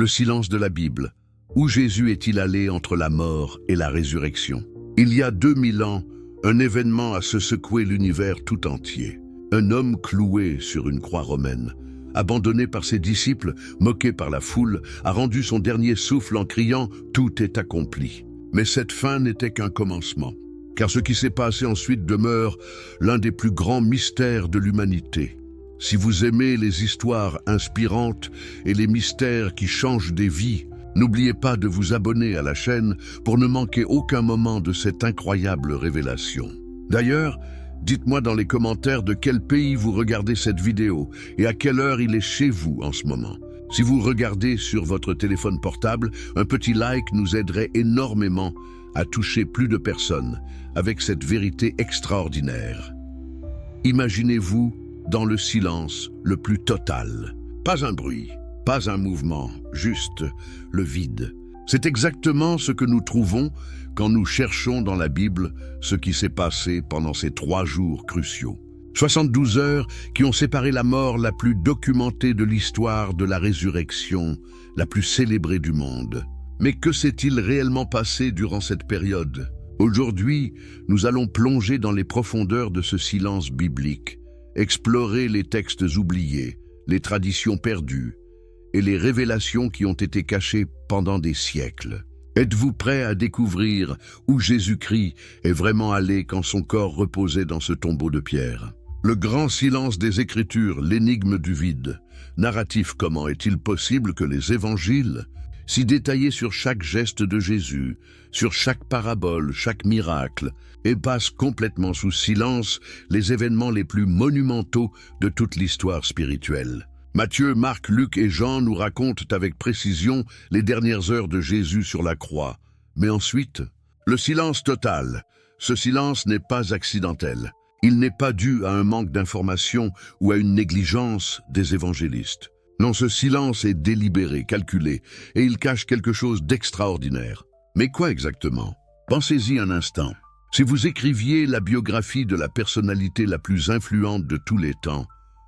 le silence de la Bible. Où Jésus est-il allé entre la mort et la résurrection? Il y a 2000 ans, un événement a secoué l'univers tout entier. Un homme cloué sur une croix romaine, abandonné par ses disciples, moqué par la foule, a rendu son dernier souffle en criant « Tout est accompli ». Mais cette fin n'était qu'un commencement, car ce qui s'est passé ensuite demeure l'un des plus grands mystères de l'humanité. Si vous aimez les histoires inspirantes et les mystères qui changent des vies, n'oubliez pas de vous abonner à la chaîne pour ne manquer aucun moment de cette incroyable révélation. D'ailleurs, dites-moi dans les commentaires de quel pays vous regardez cette vidéo et à quelle heure il est chez vous en ce moment. Si vous regardez sur votre téléphone portable, un petit like nous aiderait énormément à toucher plus de personnes avec cette vérité extraordinaire. Imaginez-vous dans le silence le plus total. Pas un bruit, pas un mouvement, juste le vide. C'est exactement ce que nous trouvons quand nous cherchons dans la Bible ce qui s'est passé pendant ces 3 jours cruciaux. 72 heures qui ont séparé la mort la plus documentée de l'histoire de la résurrection, la plus célébrée du monde. Mais que s'est-il réellement passé durant cette période? Aujourd'hui, nous allons plonger dans les profondeurs de ce silence biblique, explorer les textes oubliés, les traditions perdues et les révélations qui ont été cachées pendant des siècles. Êtes-vous prêt à découvrir où Jésus-Christ est vraiment allé quand son corps reposait dans ce tombeau de pierre? Le grand silence des Écritures, l'énigme du vide. Narratif, comment est-il possible que les évangiles, si détaillés sur chaque geste de Jésus, sur chaque parabole, chaque miracle, et passent complètement sous silence les événements les plus monumentaux de toute l'histoire spirituelle? Matthieu, Marc, Luc et Jean nous racontent avec précision les dernières heures de Jésus sur la croix. Mais ensuite, le silence total. Ce silence n'est pas accidentel. Il n'est pas dû à un manque d'information ou à une négligence des évangélistes. Non, ce silence est délibéré, calculé, et il cache quelque chose d'extraordinaire. Mais quoi exactement? Pensez-y un instant. Si vous écriviez la biographie de la personnalité la plus influente de tous les temps,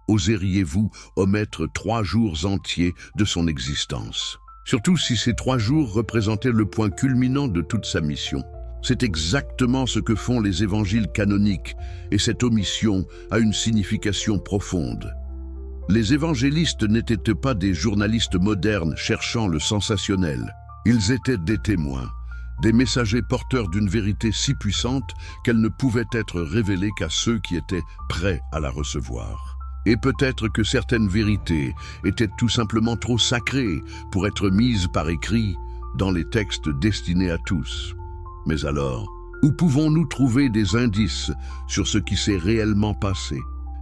oseriez-vous omettre 3 jours entiers de son existence? Surtout si ces 3 jours représentaient le point culminant de toute sa mission. C'est exactement ce que font les évangiles canoniques, et cette omission a une signification profonde. Les évangélistes n'étaient pas des journalistes modernes cherchant le sensationnel. Ils étaient des témoins, des messagers porteurs d'une vérité si puissante qu'elle ne pouvait être révélée qu'à ceux qui étaient prêts à la recevoir. Et peut-être que certaines vérités étaient tout simplement trop sacrées pour être mises par écrit dans les textes destinés à tous. Mais alors, où pouvons-nous trouver des indices sur ce qui s'est réellement passé?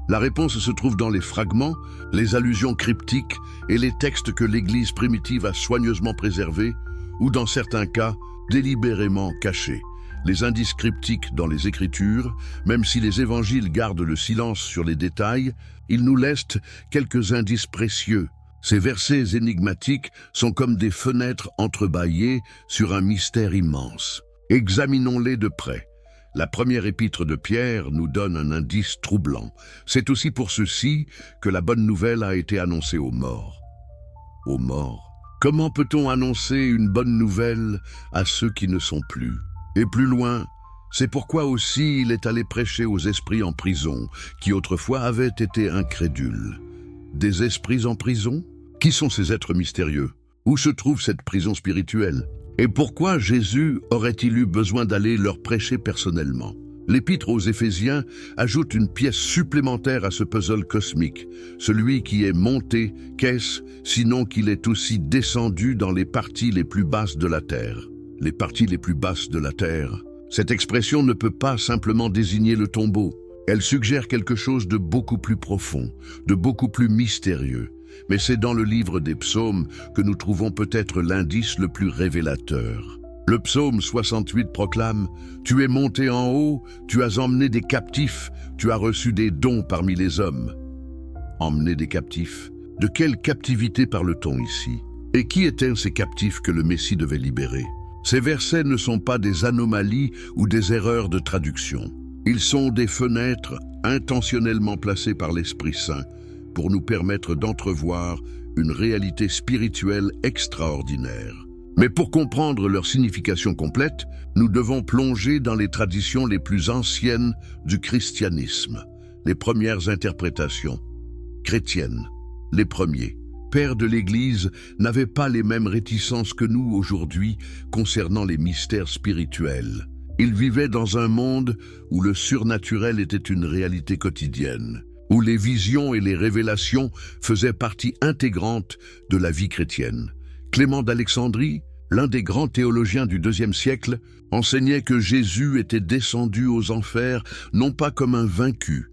La réponse se trouve dans les fragments, les allusions cryptiques et les textes que l'Église primitive a soigneusement préservés, ou dans certains cas, délibérément cachés. Les indices cryptiques dans les Écritures, même si les évangiles gardent le silence sur les détails, ils nous laissent quelques indices précieux. Ces versets énigmatiques sont comme des fenêtres entrebâillées sur un mystère immense. Examinons-les de près. La première épître de Pierre nous donne un indice troublant. C'est aussi pour ceci que la bonne nouvelle a été annoncée aux morts. Aux morts. Comment peut-on annoncer une bonne nouvelle à ceux qui ne sont plus? Et plus loin, c'est pourquoi aussi il est allé prêcher aux esprits en prison, qui autrefois avaient été incrédules. Des esprits en prison? Qui sont ces êtres mystérieux? Où se trouve cette prison spirituelle? Et pourquoi Jésus aurait-il eu besoin d'aller leur prêcher personnellement? L'épître aux Éphésiens ajoute une pièce supplémentaire à ce puzzle cosmique. Celui qui est monté, qu'est-ce, sinon qu'il est aussi descendu dans les parties les plus basses de la terre? Les parties les plus basses de la terre. Cette expression ne peut pas simplement désigner le tombeau. Elle suggère quelque chose de beaucoup plus profond, de beaucoup plus mystérieux. Mais c'est dans le livre des psaumes que nous trouvons peut-être l'indice le plus révélateur. Le psaume 68 proclame « Tu es monté en haut, tu as emmené des captifs, tu as reçu des dons parmi les hommes. » Emmener des captifs? De quelle captivité parle-t-on ici? Et qui étaient ces captifs que le Messie devait libérer? Ces versets ne sont pas des anomalies ou des erreurs de traduction. Ils sont des fenêtres intentionnellement placées par l'Esprit Saint pour nous permettre d'entrevoir une réalité spirituelle extraordinaire. Mais pour comprendre leur signification complète, nous devons plonger dans les traditions les plus anciennes du christianisme, les premières interprétations chrétiennes, les premiers pères de l'Église n'avaient pas les mêmes réticences que nous aujourd'hui concernant les mystères spirituels. Ils vivaient dans un monde où le surnaturel était une réalité quotidienne, où les visions et les révélations faisaient partie intégrante de la vie chrétienne. Clément d'Alexandrie, l'un des grands théologiens du IIe siècle, enseignait que Jésus était descendu aux enfers non pas comme un vaincu,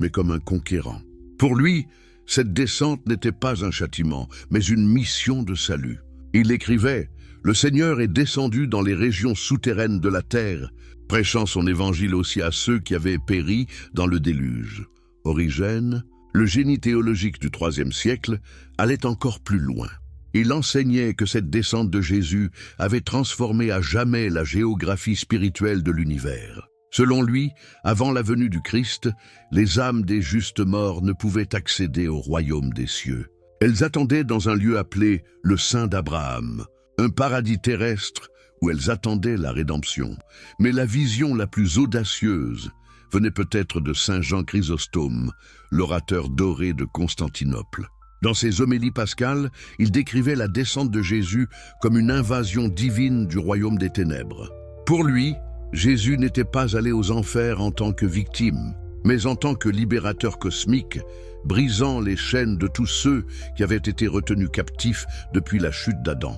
mais comme un conquérant. Pour lui, cette descente n'était pas un châtiment, mais une mission de salut. Il écrivait « Le Seigneur est descendu dans les régions souterraines de la terre, prêchant son évangile aussi à ceux qui avaient péri dans le déluge. » Origène, le génie théologique du IIIe siècle, allait encore plus loin. Il enseignait que cette descente de Jésus avait transformé à jamais la géographie spirituelle de l'univers. Selon lui, avant la venue du Christ, les âmes des justes morts ne pouvaient accéder au royaume des cieux. Elles attendaient dans un lieu appelé le Sein d'Abraham, un paradis terrestre où elles attendaient la rédemption. Mais la vision la plus audacieuse venait peut-être de Saint Jean Chrysostome, l'orateur doré de Constantinople. Dans ses homélies pascales, il décrivait la descente de Jésus comme une invasion divine du royaume des ténèbres. Pour lui, Jésus n'était pas allé aux enfers en tant que victime, mais en tant que libérateur cosmique, brisant les chaînes de tous ceux qui avaient été retenus captifs depuis la chute d'Adam.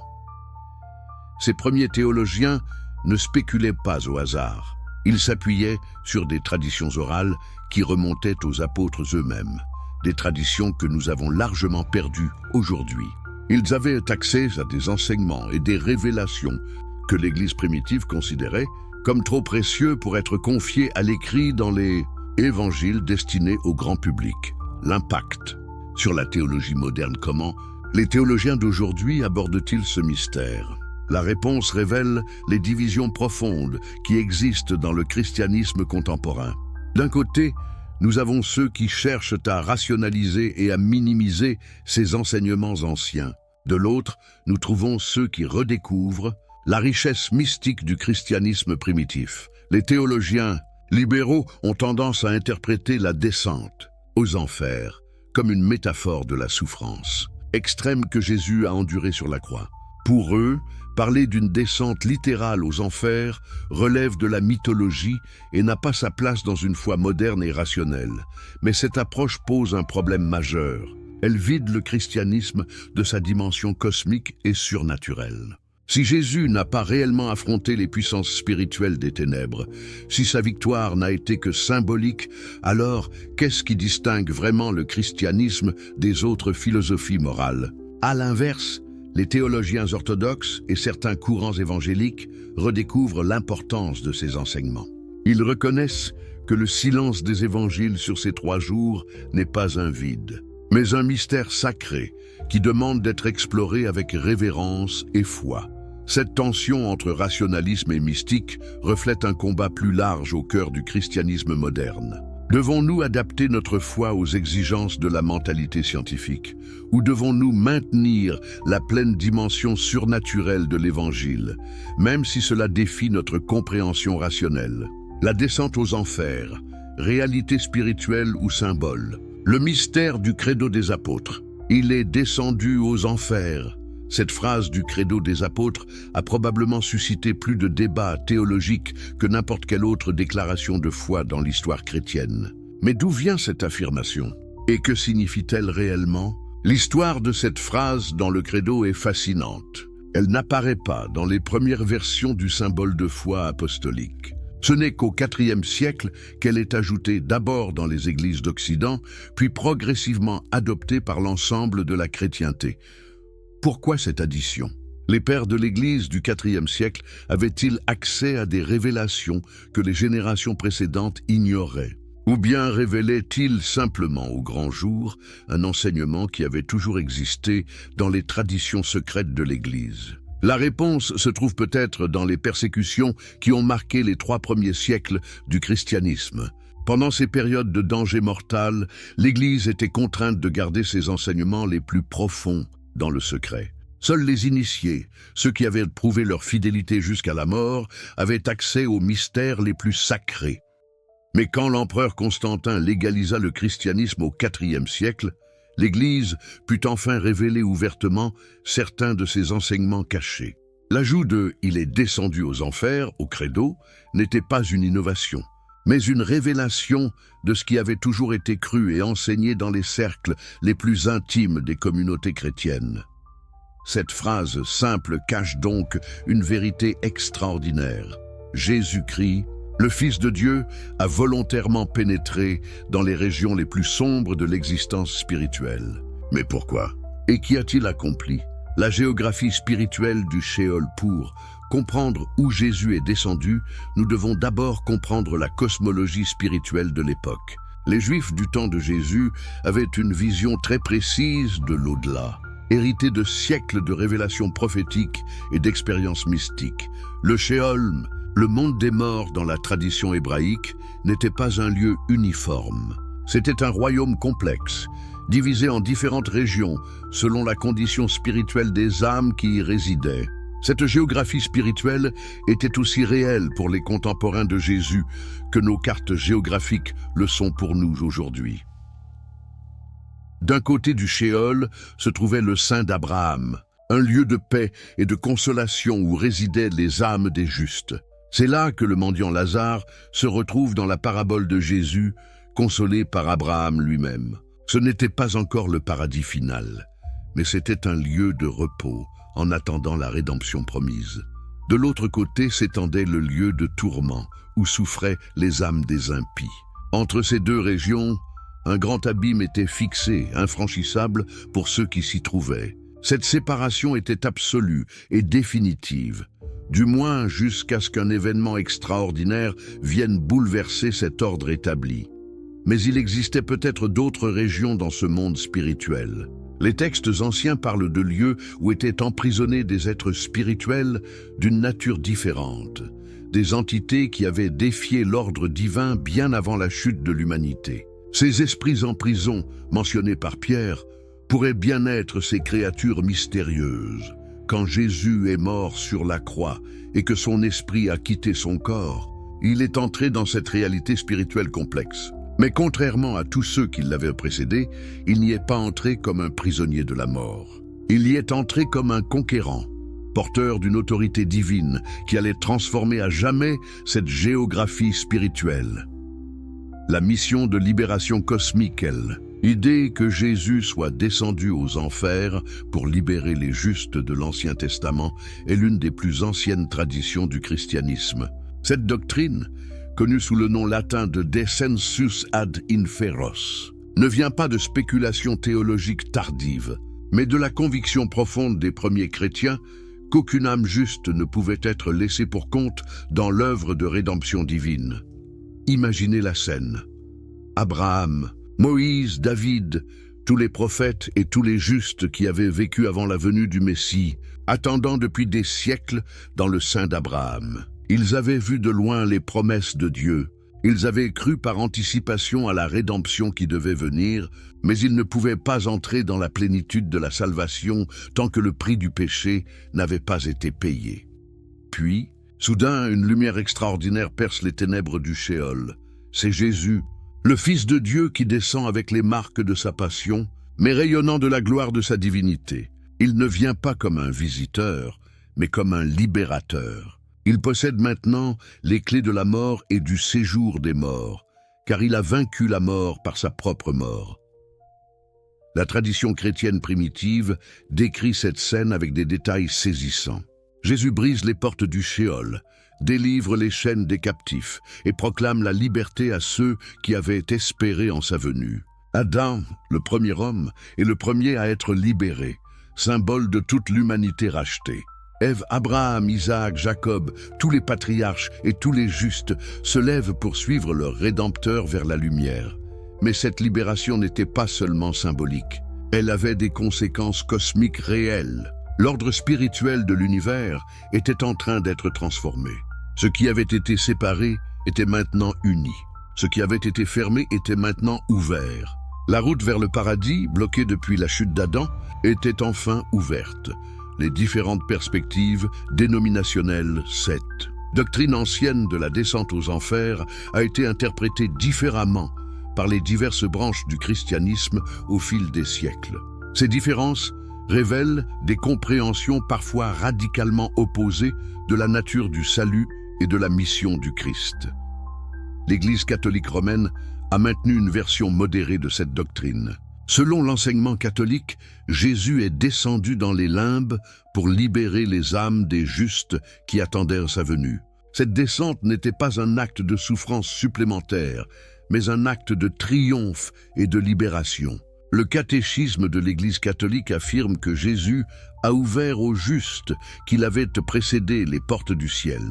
Ces premiers théologiens ne spéculaient pas au hasard. Ils s'appuyaient sur des traditions orales qui remontaient aux apôtres eux-mêmes, des traditions que nous avons largement perdues aujourd'hui. Ils avaient accès à des enseignements et des révélations que l'Église primitive considérait comme trop précieux pour être confiés à l'écrit dans les évangiles destinés au grand public. L'impact sur la théologie moderne. Comment les théologiens d'aujourd'hui abordent-ils ce mystère? La réponse révèle les divisions profondes qui existent dans le christianisme contemporain. D'un côté, nous avons ceux qui cherchent à rationaliser et à minimiser ces enseignements anciens. De l'autre, nous trouvons ceux qui redécouvrent la richesse mystique du christianisme primitif. Les théologiens libéraux ont tendance à interpréter la descente aux enfers comme une métaphore de la souffrance extrême que Jésus a endurée sur la croix. Pour eux, parler d'une descente littérale aux enfers relève de la mythologie et n'a pas sa place dans une foi moderne et rationnelle. Mais cette approche pose un problème majeur. Elle vide le christianisme de sa dimension cosmique et surnaturelle. Si Jésus n'a pas réellement affronté les puissances spirituelles des ténèbres, si sa victoire n'a été que symbolique, alors qu'est-ce qui distingue vraiment le christianisme des autres philosophies morales? À l'inverse, les théologiens orthodoxes et certains courants évangéliques redécouvrent l'importance de ces enseignements. Ils reconnaissent que le silence des évangiles sur ces 3 jours n'est pas un vide, mais un mystère sacré qui demande d'être exploré avec révérence et foi. Cette tension entre rationalisme et mystique reflète un combat plus large au cœur du christianisme moderne. Devons-nous adapter notre foi aux exigences de la mentalité scientifique, ou devons-nous maintenir la pleine dimension surnaturelle de l'Évangile, même si cela défie notre compréhension rationnelle? La descente aux enfers, réalité spirituelle ou symbole? Le mystère du credo des apôtres. Il est descendu aux enfers. Cette phrase du credo des apôtres a probablement suscité plus de débats théologiques que n'importe quelle autre déclaration de foi dans l'histoire chrétienne. Mais d'où vient cette affirmation? Et que signifie-t-elle réellement? L'histoire de cette phrase dans le credo est fascinante. Elle n'apparaît pas dans les premières versions du symbole de foi apostolique. Ce n'est qu'au IVe siècle qu'elle est ajoutée d'abord dans les églises d'Occident, puis progressivement adoptée par l'ensemble de la chrétienté. Pourquoi cette addition? Les pères de l'Église du IVe siècle avaient-ils accès à des révélations que les générations précédentes ignoraient? Ou bien révélaient-ils simplement au grand jour un enseignement qui avait toujours existé dans les traditions secrètes de l'Église? La réponse se trouve peut-être dans les persécutions qui ont marqué les 3 premiers siècles du christianisme. Pendant ces périodes de danger mortal, l'Église était contrainte de garder ses enseignements les plus profonds dans le secret. Seuls les initiés, ceux qui avaient prouvé leur fidélité jusqu'à la mort, avaient accès aux mystères les plus sacrés. Mais quand l'empereur Constantin légalisa le christianisme au IVe siècle, l'Église put enfin révéler ouvertement certains de ses enseignements cachés. L'ajout de « il est descendu aux enfers » au credo n'était pas une innovation, mais une révélation de ce qui avait toujours été cru et enseigné dans les cercles les plus intimes des communautés chrétiennes. Cette phrase simple cache donc une vérité extraordinaire. Jésus-Christ, le Fils de Dieu, a volontairement pénétré dans les régions les plus sombres de l'existence spirituelle. Mais pourquoi? Et qu'y a-t-il accompli? La géographie spirituelle du Sheol. Pour comprendre où Jésus est descendu, nous devons d'abord comprendre la cosmologie spirituelle de l'époque. Les Juifs du temps de Jésus avaient une vision très précise de l'au-delà, héritée de siècles de révélations prophétiques et d'expériences mystiques. Le Sheol, le monde des morts dans la tradition hébraïque, n'était pas un lieu uniforme. C'était un royaume complexe, divisé en différentes régions selon la condition spirituelle des âmes qui y résidaient. Cette géographie spirituelle était aussi réelle pour les contemporains de Jésus que nos cartes géographiques le sont pour nous aujourd'hui. D'un côté du Sheol se trouvait le sein d'Abraham, un lieu de paix et de consolation où résidaient les âmes des justes. C'est là que le mendiant Lazare se retrouve dans la parabole de Jésus, consolé par Abraham lui-même. Ce n'était pas encore le paradis final, mais c'était un lieu de repos en attendant la rédemption promise. De l'autre côté s'étendait le lieu de tourment où souffraient les âmes des impies. Entre ces deux régions, un grand abîme était fixé, infranchissable pour ceux qui s'y trouvaient. Cette séparation était absolue et définitive, du moins jusqu'à ce qu'un événement extraordinaire vienne bouleverser cet ordre établi. Mais il existait peut-être d'autres régions dans ce monde spirituel. Les textes anciens parlent de lieux où étaient emprisonnés des êtres spirituels d'une nature différente, des entités qui avaient défié l'ordre divin bien avant la chute de l'humanité. Ces esprits en prison, mentionnés par Pierre, pourraient bien être ces créatures mystérieuses. Quand Jésus est mort sur la croix et que son esprit a quitté son corps, il est entré dans cette réalité spirituelle complexe. Mais contrairement à tous ceux qui l'avaient précédé, il n'y est pas entré comme un prisonnier de la mort. Il y est entré comme un conquérant, porteur d'une autorité divine qui allait transformer à jamais cette géographie spirituelle. La mission de libération cosmique, l'idée que Jésus soit descendu aux enfers pour libérer les justes de l'Ancien Testament est l'une des plus anciennes traditions du christianisme. Cette doctrine, connue sous le nom latin de descensus ad inferos, ne vient pas de spéculations théologiques tardives, mais de la conviction profonde des premiers chrétiens qu'aucune âme juste ne pouvait être laissée pour compte dans l'œuvre de rédemption divine. Imaginez la scène. Abraham, Moïse, David, tous les prophètes et tous les justes qui avaient vécu avant la venue du Messie, attendant depuis des siècles dans le sein d'Abraham. Ils avaient vu de loin les promesses de Dieu. Ils avaient cru par anticipation à la rédemption qui devait venir, mais ils ne pouvaient pas entrer dans la plénitude de la salvation tant que le prix du péché n'avait pas été payé. Puis, soudain, une lumière extraordinaire perce les ténèbres du Sheol. C'est Jésus, le Fils de Dieu qui descend avec les marques de sa passion, mais rayonnant de la gloire de sa divinité. Il ne vient pas comme un visiteur, mais comme un libérateur. Il possède maintenant les clés de la mort et du séjour des morts, car il a vaincu la mort par sa propre mort. La tradition chrétienne primitive décrit cette scène avec des détails saisissants. Jésus brise les portes du Sheol, délivre les chaînes des captifs et proclame la liberté à ceux qui avaient espéré en sa venue. Adam, le premier homme, est le premier à être libéré, symbole de toute l'humanité rachetée. Ève, Abraham, Isaac, Jacob, tous les patriarches et tous les justes se lèvent pour suivre leur Rédempteur vers la lumière. Mais cette libération n'était pas seulement symbolique. Elle avait des conséquences cosmiques réelles. L'ordre spirituel de l'univers était en train d'être transformé. Ce qui avait été séparé était maintenant uni. Ce qui avait été fermé était maintenant ouvert. La route vers le paradis, bloquée depuis la chute d'Adam, était enfin ouverte. Les différentes perspectives dénominationnelles cèdent. Doctrine ancienne de la descente aux enfers a été interprétée différemment par les diverses branches du christianisme au fil des siècles. Ces différences révèlent des compréhensions parfois radicalement opposées de la nature du salut et de la mission du Christ. L'Église catholique romaine a maintenu une version modérée de cette doctrine. Selon l'enseignement catholique, Jésus est descendu dans les limbes pour libérer les âmes des justes qui attendaient sa venue. Cette descente n'était pas un acte de souffrance supplémentaire, mais un acte de triomphe et de libération. Le catéchisme de l'Église catholique affirme que Jésus a ouvert aux justes qu'il avait précédé les portes du ciel.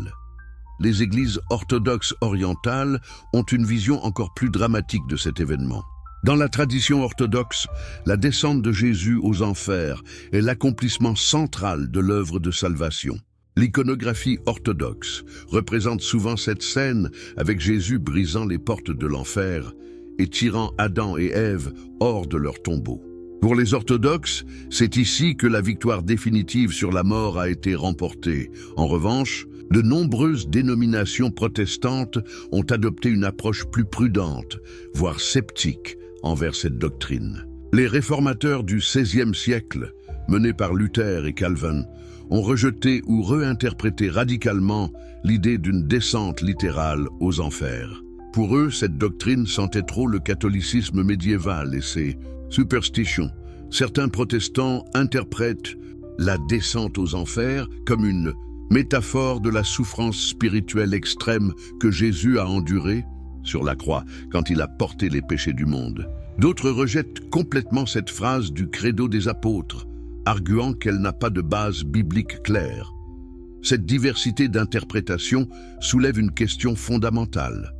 Les églises orthodoxes orientales ont une vision encore plus dramatique de cet événement. Dans la tradition orthodoxe, la descente de Jésus aux enfers est l'accomplissement central de l'œuvre de salvation. L'iconographie orthodoxe représente souvent cette scène avec Jésus brisant les portes de l'enfer et tirant Adam et Ève hors de leur tombeau. Pour les orthodoxes, c'est ici que la victoire définitive sur la mort a été remportée. En revanche, de nombreuses dénominations protestantes ont adopté une approche plus prudente, voire sceptique, envers cette doctrine. Les réformateurs du XVIe siècle, menés par Luther et Calvin, ont rejeté ou réinterprété radicalement l'idée d'une descente littérale aux enfers. Pour eux, cette doctrine sentait trop le catholicisme médiéval et ses superstitions. Certains protestants interprètent la descente aux enfers comme une métaphore de la souffrance spirituelle extrême que Jésus a endurée sur la croix quand il a porté les péchés du monde. D'autres rejettent complètement cette phrase du credo des apôtres, arguant qu'elle n'a pas de base biblique claire. Cette diversité d'interprétations soulève une question fondamentale.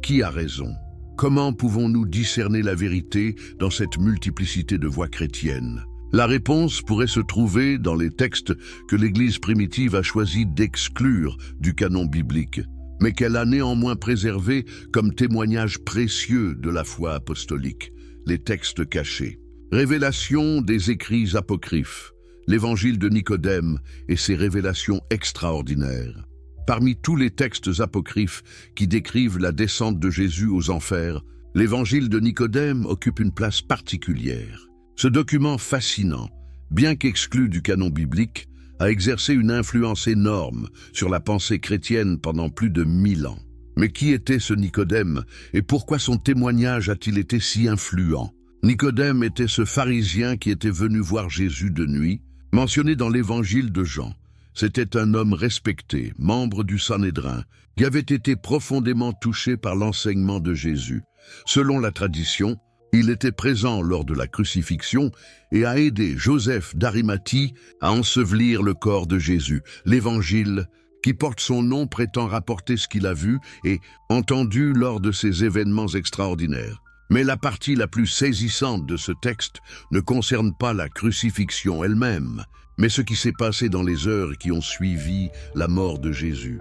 Qui a raison? Comment pouvons-nous discerner la vérité dans cette multiplicité de voix chrétiennes? La réponse pourrait se trouver dans les textes que l'Église primitive a choisi d'exclure du canon biblique, mais qu'elle a néanmoins préservé comme témoignage précieux de la foi apostolique, les textes cachés. Révélation des écrits apocryphes, l'évangile de Nicodème et ses révélations extraordinaires. Parmi tous les textes apocryphes qui décrivent la descente de Jésus aux enfers, l'évangile de Nicodème occupe une place particulière. Ce document fascinant, bien qu'exclu du canon biblique, a exercé une influence énorme sur la pensée chrétienne pendant plus de 1000 ans. Mais qui était ce Nicodème et pourquoi son témoignage a-t-il été si influent? Nicodème était ce pharisien qui était venu voir Jésus de nuit, mentionné dans l'évangile de Jean. C'était un homme respecté, membre du Sanhédrin, qui avait été profondément touché par l'enseignement de Jésus. Selon la tradition, il était présent lors de la crucifixion et a aidé Joseph d'Arimathie à ensevelir le corps de Jésus. L'évangile qui porte son nom prétend rapporter ce qu'il a vu et entendu lors de ces événements extraordinaires. Mais la partie la plus saisissante de ce texte ne concerne pas la crucifixion elle-même, mais ce qui s'est passé dans les heures qui ont suivi la mort de Jésus.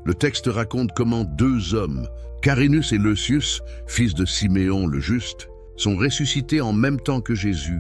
Le texte raconte comment deux hommes, Carinus et Leucius, fils de Siméon le Juste, sont ressuscités en même temps que Jésus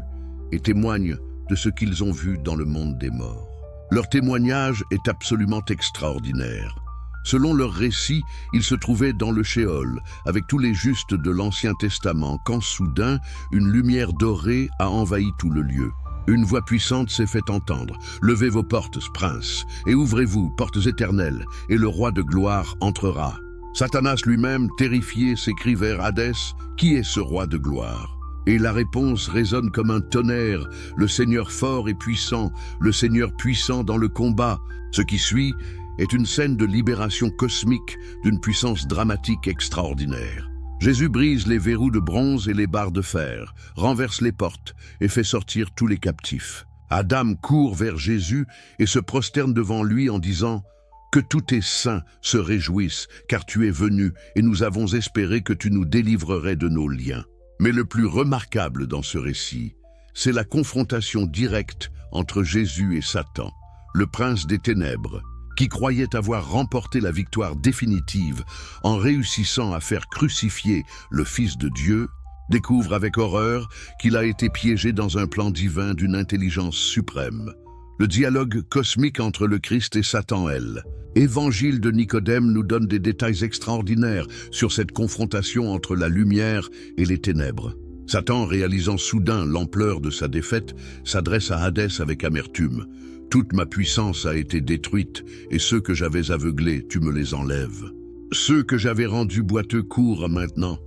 et témoignent de ce qu'ils ont vu dans le monde des morts. Leur témoignage est absolument extraordinaire. Selon leur récit, ils se trouvaient dans le Sheol, avec tous les justes de l'Ancien Testament, quand soudain, une lumière dorée a envahi tout le lieu. Une voix puissante s'est fait entendre. « Levez vos portes, princes, et ouvrez-vous, portes éternelles, et le roi de gloire entrera. » Satanas lui-même, terrifié, s'écrie vers Hadès, « Qui est ce roi de gloire ?» Et la réponse résonne comme un tonnerre, « Le Seigneur fort et puissant, le Seigneur puissant dans le combat. » Ce qui suit est une scène de libération cosmique d'une puissance dramatique extraordinaire. Jésus brise les verrous de bronze et les barres de fer, renverse les portes et fait sortir tous les captifs. Adam court vers Jésus et se prosterne devant lui en disant « Que tous tes saints se réjouissent, car tu es venu et nous avons espéré que tu nous délivrerais de nos liens. » Mais le plus remarquable dans ce récit, c'est la confrontation directe entre Jésus et Satan, le prince des ténèbres, qui croyait avoir remporté la victoire définitive en réussissant à faire crucifier le Fils de Dieu, découvre avec horreur qu'il a été piégé dans un plan divin d'une intelligence suprême. Le dialogue cosmique entre le Christ et Satan, elle. Évangile de Nicodème nous donne des détails extraordinaires sur cette confrontation entre la lumière et les ténèbres. Satan, réalisant soudain l'ampleur de sa défaite, s'adresse à Hadès avec amertume. « Toute ma puissance a été détruite, et ceux que j'avais aveuglés, tu me les enlèves. Ceux que j'avais rendus boiteux courent maintenant,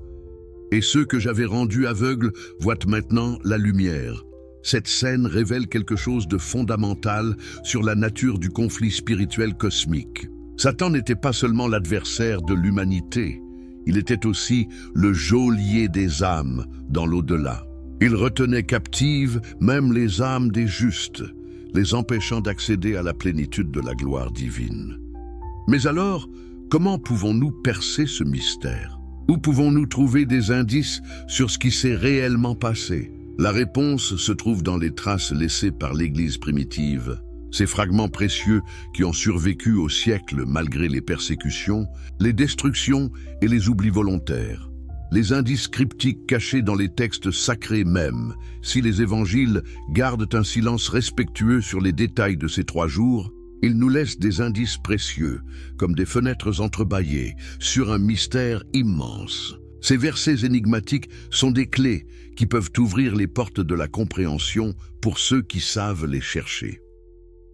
et ceux que j'avais rendus aveugles voient maintenant la lumière. » Cette scène révèle quelque chose de fondamental sur la nature du conflit spirituel cosmique. Satan n'était pas seulement l'adversaire de l'humanité, il était aussi le geôlier des âmes dans l'au-delà. Il retenait captives même les âmes des justes, les empêchant d'accéder à la plénitude de la gloire divine. Mais alors, comment pouvons-nous percer ce mystère? Où pouvons-nous trouver des indices sur ce qui s'est réellement passé? La réponse se trouve dans les traces laissées par l'Église primitive. Ces fragments précieux qui ont survécu au siècle malgré les persécutions, les destructions et les oublis volontaires. Les indices cryptiques cachés dans les textes sacrés même, si les évangiles gardent un silence respectueux sur les détails de ces 3 jours, ils nous laissent des indices précieux, comme des fenêtres entrebâillées, sur un mystère immense. Ces versets énigmatiques sont des clés qui peuvent ouvrir les portes de la compréhension pour ceux qui savent les chercher.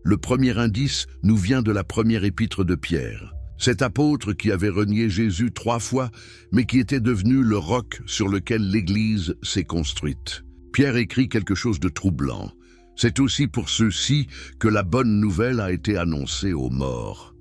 Le premier indice nous vient de la première épître de Pierre. Cet apôtre qui avait renié Jésus 3 fois, mais qui était devenu le roc sur lequel l'Église s'est construite. Pierre écrit quelque chose de troublant. C'est aussi pour ceux-ci que la bonne nouvelle a été annoncée aux morts.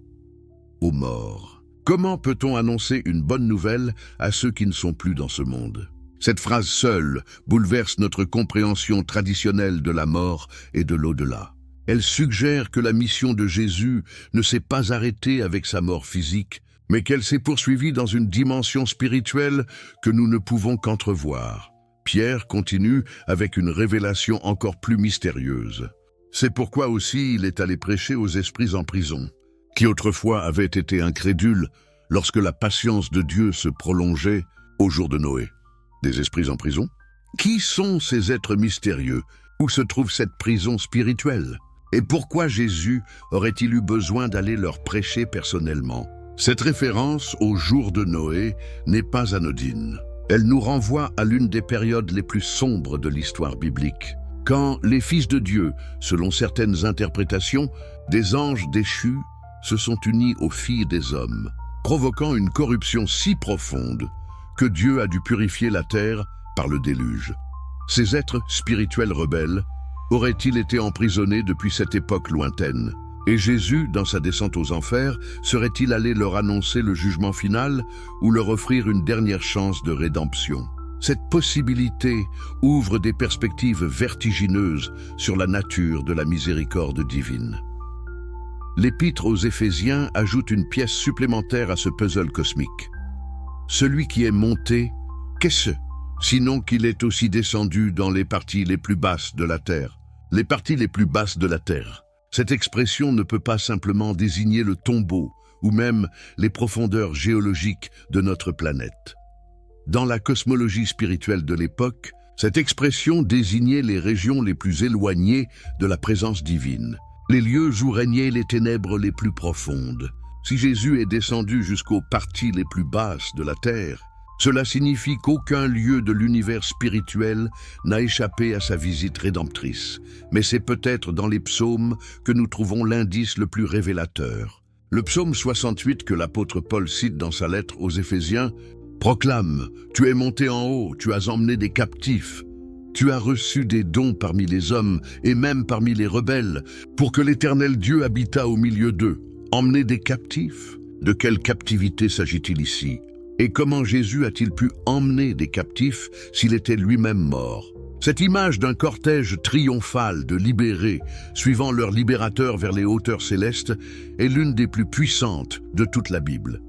Aux morts. Comment peut-on annoncer une bonne nouvelle à ceux qui ne sont plus dans ce monde? Cette phrase seule bouleverse notre compréhension traditionnelle de la mort et de l'au-delà. Elle suggère que la mission de Jésus ne s'est pas arrêtée avec sa mort physique, mais qu'elle s'est poursuivie dans une dimension spirituelle que nous ne pouvons qu'entrevoir. Pierre continue avec une révélation encore plus mystérieuse. C'est pourquoi aussi il est allé prêcher aux esprits en prison, qui autrefois avaient été incrédules lorsque la patience de Dieu se prolongeait au jour de Noé. Des esprits en prison? Qui sont ces êtres mystérieux? Où se trouve cette prison spirituelle? Et pourquoi Jésus aurait-il eu besoin d'aller leur prêcher personnellement? Cette référence au jour de Noé n'est pas anodine. Elle nous renvoie à l'une des périodes les plus sombres de l'histoire biblique, quand les fils de Dieu, selon certaines interprétations, des anges déchus, se sont unis aux filles des hommes, provoquant une corruption si profonde que Dieu a dû purifier la terre par le déluge. Ces êtres spirituels rebelles auraient-ils été emprisonnés depuis cette époque lointaine? Et Jésus, dans sa descente aux enfers, serait-il allé leur annoncer le jugement final ou leur offrir une dernière chance de rédemption? Cette possibilité ouvre des perspectives vertigineuses sur la nature de la miséricorde divine. L'Épître aux Éphésiens ajoute une pièce supplémentaire à ce puzzle cosmique. Celui qui est monté, qu'est-ce? Sinon qu'il est aussi descendu dans les parties les plus basses de la terre. Les parties les plus basses de la terre. Cette expression ne peut pas simplement désigner le tombeau ou même les profondeurs géologiques de notre planète. Dans la cosmologie spirituelle de l'époque, cette expression désignait les régions les plus éloignées de la présence divine, les lieux où régnaient les ténèbres les plus profondes. Si Jésus est descendu jusqu'aux parties les plus basses de la terre, cela signifie qu'aucun lieu de l'univers spirituel n'a échappé à sa visite rédemptrice. Mais c'est peut-être dans les psaumes que nous trouvons l'indice le plus révélateur. Le psaume 68 que l'apôtre Paul cite dans sa lettre aux Éphésiens proclame « Tu es monté en haut, tu as emmené des captifs. Tu as reçu des dons parmi les hommes et même parmi les rebelles, pour que l'Éternel Dieu habitât au milieu d'eux. Emmener des captifs? De quelle captivité s'agit-il ici? Et comment Jésus a-t-il pu emmener des captifs s'il était lui-même mort? Cette image d'un cortège triomphal de libérés, suivant leur libérateur vers les hauteurs célestes, est l'une des plus puissantes de toute la Bible.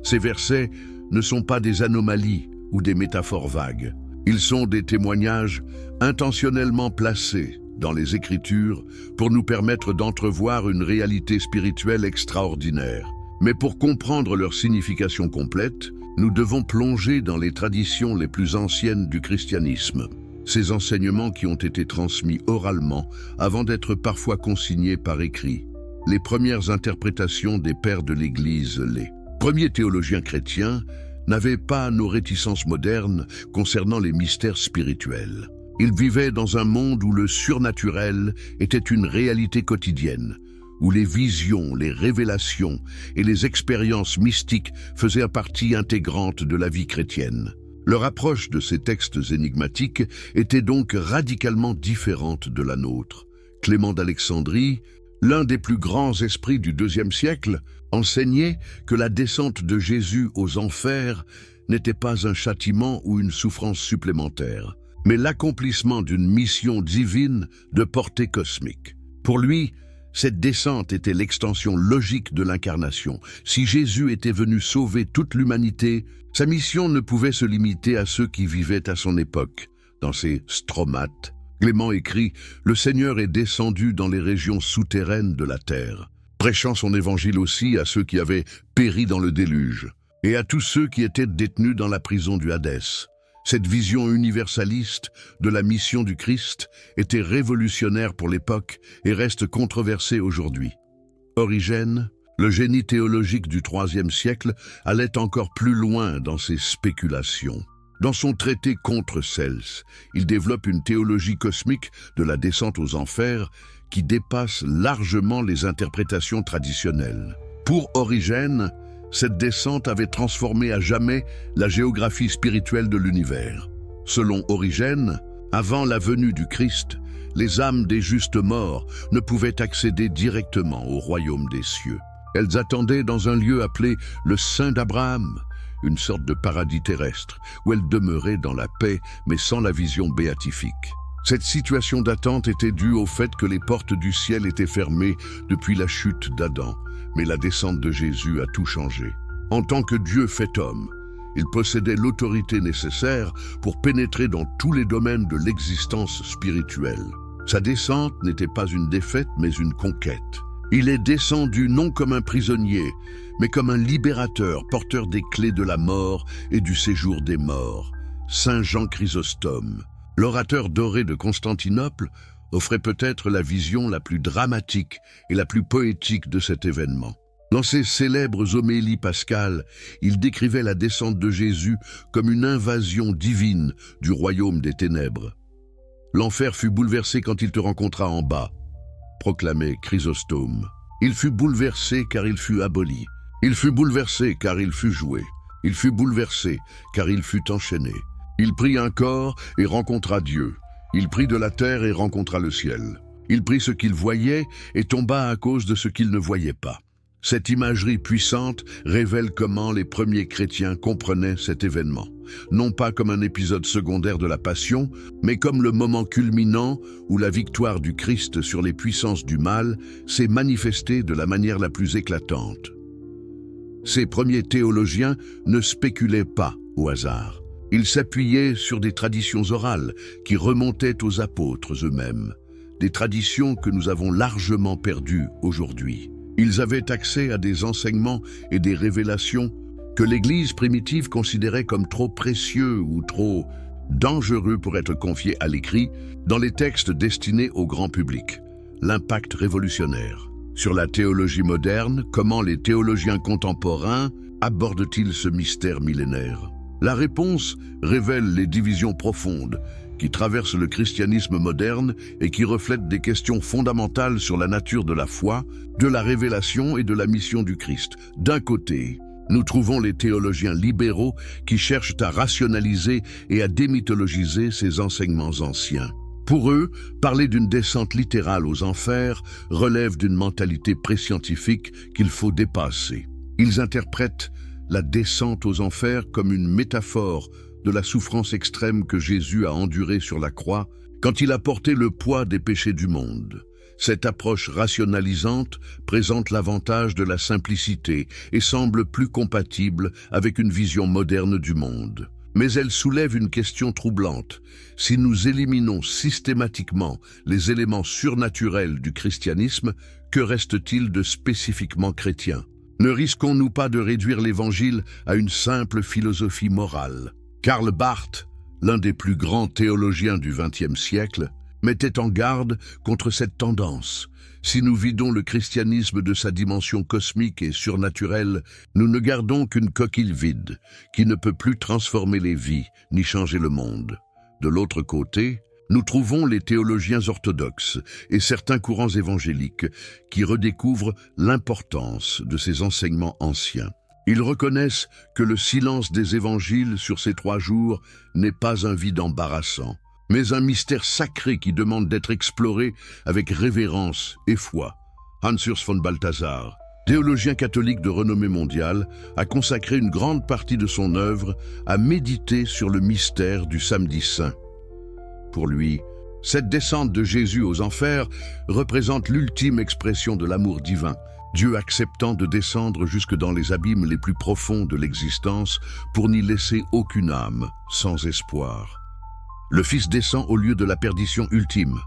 Ces versets ne sont pas des anomalies ou des métaphores vagues. Ils sont des témoignages intentionnellement placés dans les Écritures pour nous permettre d'entrevoir une réalité spirituelle extraordinaire. Mais pour comprendre leur signification complète, nous devons plonger dans les traditions les plus anciennes du christianisme. Ces enseignements qui ont été transmis oralement avant d'être parfois consignés par écrit. Les premières interprétations des pères de l'Église, les premiers théologiens chrétiens, n'avaient pas nos réticences modernes concernant les mystères spirituels. Ils vivaient dans un monde où le surnaturel était une réalité quotidienne, où les visions, les révélations et les expériences mystiques faisaient partie intégrante de la vie chrétienne. Leur approche de ces textes énigmatiques était donc radicalement différente de la nôtre. Clément d'Alexandrie, l'un des plus grands esprits du IIe siècle, enseignait que la descente de Jésus aux enfers n'était pas un châtiment ou une souffrance supplémentaire, mais l'accomplissement d'une mission divine de portée cosmique. Pour lui, cette descente était l'extension logique de l'incarnation. Si Jésus était venu sauver toute l'humanité, sa mission ne pouvait se limiter à ceux qui vivaient à son époque. Dans ses Stromates, Clément écrit « Le Seigneur est descendu dans les régions souterraines de la terre », prêchant son évangile aussi à ceux qui avaient péri dans le déluge, et à tous ceux qui étaient détenus dans la prison du Hadès. Cette vision universaliste de la mission du Christ était révolutionnaire pour l'époque et reste controversée aujourd'hui. Origène, le génie théologique du IIIe siècle, allait encore plus loin dans ses spéculations. Dans son traité contre Cels, il développe une théologie cosmique de la descente aux enfers qui dépasse largement les interprétations traditionnelles. Pour Origène, cette descente avait transformé à jamais la géographie spirituelle de l'univers. Selon Origène, avant la venue du Christ, les âmes des justes morts ne pouvaient accéder directement au royaume des cieux. Elles attendaient dans un lieu appelé le Sein d'Abraham, une sorte de paradis terrestre, où elles demeuraient dans la paix, mais sans la vision béatifique. Cette situation d'attente était due au fait que les portes du ciel étaient fermées depuis la chute d'Adam, mais la descente de Jésus a tout changé. En tant que Dieu fait homme, il possédait l'autorité nécessaire pour pénétrer dans tous les domaines de l'existence spirituelle. Sa descente n'était pas une défaite, mais une conquête. Il est descendu non comme un prisonnier, mais comme un libérateur porteur des clés de la mort et du séjour des morts. Saint Jean Chrysostome, l'orateur doré de Constantinople, offrait peut-être la vision la plus dramatique et la plus poétique de cet événement. Dans ses célèbres homélies pascales, il décrivait la descente de Jésus comme une invasion divine du royaume des ténèbres. « L'enfer fut bouleversé quand il te rencontra en bas », proclamait Chrysostome. Il fut bouleversé car il fut aboli. Il fut bouleversé car il fut joué. Il fut bouleversé car il fut enchaîné. Il prit un corps et rencontra Dieu. Il prit de la terre et rencontra le ciel. Il prit ce qu'il voyait et tomba à cause de ce qu'il ne voyait pas. Cette imagerie puissante révèle comment les premiers chrétiens comprenaient cet événement, non pas comme un épisode secondaire de la Passion, mais comme le moment culminant où la victoire du Christ sur les puissances du mal s'est manifestée de la manière la plus éclatante. Ces premiers théologiens ne spéculaient pas au hasard. Ils s'appuyaient sur des traditions orales qui remontaient aux apôtres eux-mêmes, des traditions que nous avons largement perdues aujourd'hui. Ils avaient accès à des enseignements et des révélations que l'Église primitive considérait comme trop précieux ou trop dangereux pour être confiés à l'écrit dans les textes destinés au grand public. L'impact révolutionnaire. Sur la théologie moderne, comment les théologiens contemporains abordent-ils ce mystère millénaire? La réponse révèle les divisions profondes qui traversent le christianisme moderne et qui reflètent des questions fondamentales sur la nature de la foi, de la révélation et de la mission du Christ. D'un côté, nous trouvons les théologiens libéraux qui cherchent à rationaliser et à démythologiser ces enseignements anciens. Pour eux, parler d'une descente littérale aux enfers relève d'une mentalité pré-scientifique qu'il faut dépasser. Ils interprètent la descente aux enfers comme une métaphore de la souffrance extrême que Jésus a endurée sur la croix quand il a porté le poids des péchés du monde. Cette approche rationalisante présente l'avantage de la simplicité et semble plus compatible avec une vision moderne du monde. Mais elle soulève une question troublante. Si nous éliminons systématiquement les éléments surnaturels du christianisme, que reste-t-il de spécifiquement chrétien? Ne risquons-nous pas de réduire l'Évangile à une simple philosophie morale? Karl Barth, l'un des plus grands théologiens du XXe siècle, mettait en garde contre cette tendance. Si nous vidons le christianisme de sa dimension cosmique et surnaturelle, nous ne gardons qu'une coquille vide, qui ne peut plus transformer les vies, ni changer le monde. De l'autre côté, nous trouvons les théologiens orthodoxes et certains courants évangéliques qui redécouvrent l'importance de ces enseignements anciens. Ils reconnaissent que le silence des évangiles sur ces 3 jours n'est pas un vide embarrassant, mais un mystère sacré qui demande d'être exploré avec révérence et foi. Hans Urs von Balthasar, théologien catholique de renommée mondiale, a consacré une grande partie de son œuvre à méditer sur le mystère du Samedi Saint. Pour lui, cette descente de Jésus aux enfers représente l'ultime expression de l'amour divin, Dieu acceptant de descendre jusque dans les abîmes les plus profonds de l'existence pour n'y laisser aucune âme sans espoir. Le Fils descend au lieu de la perdition ultime,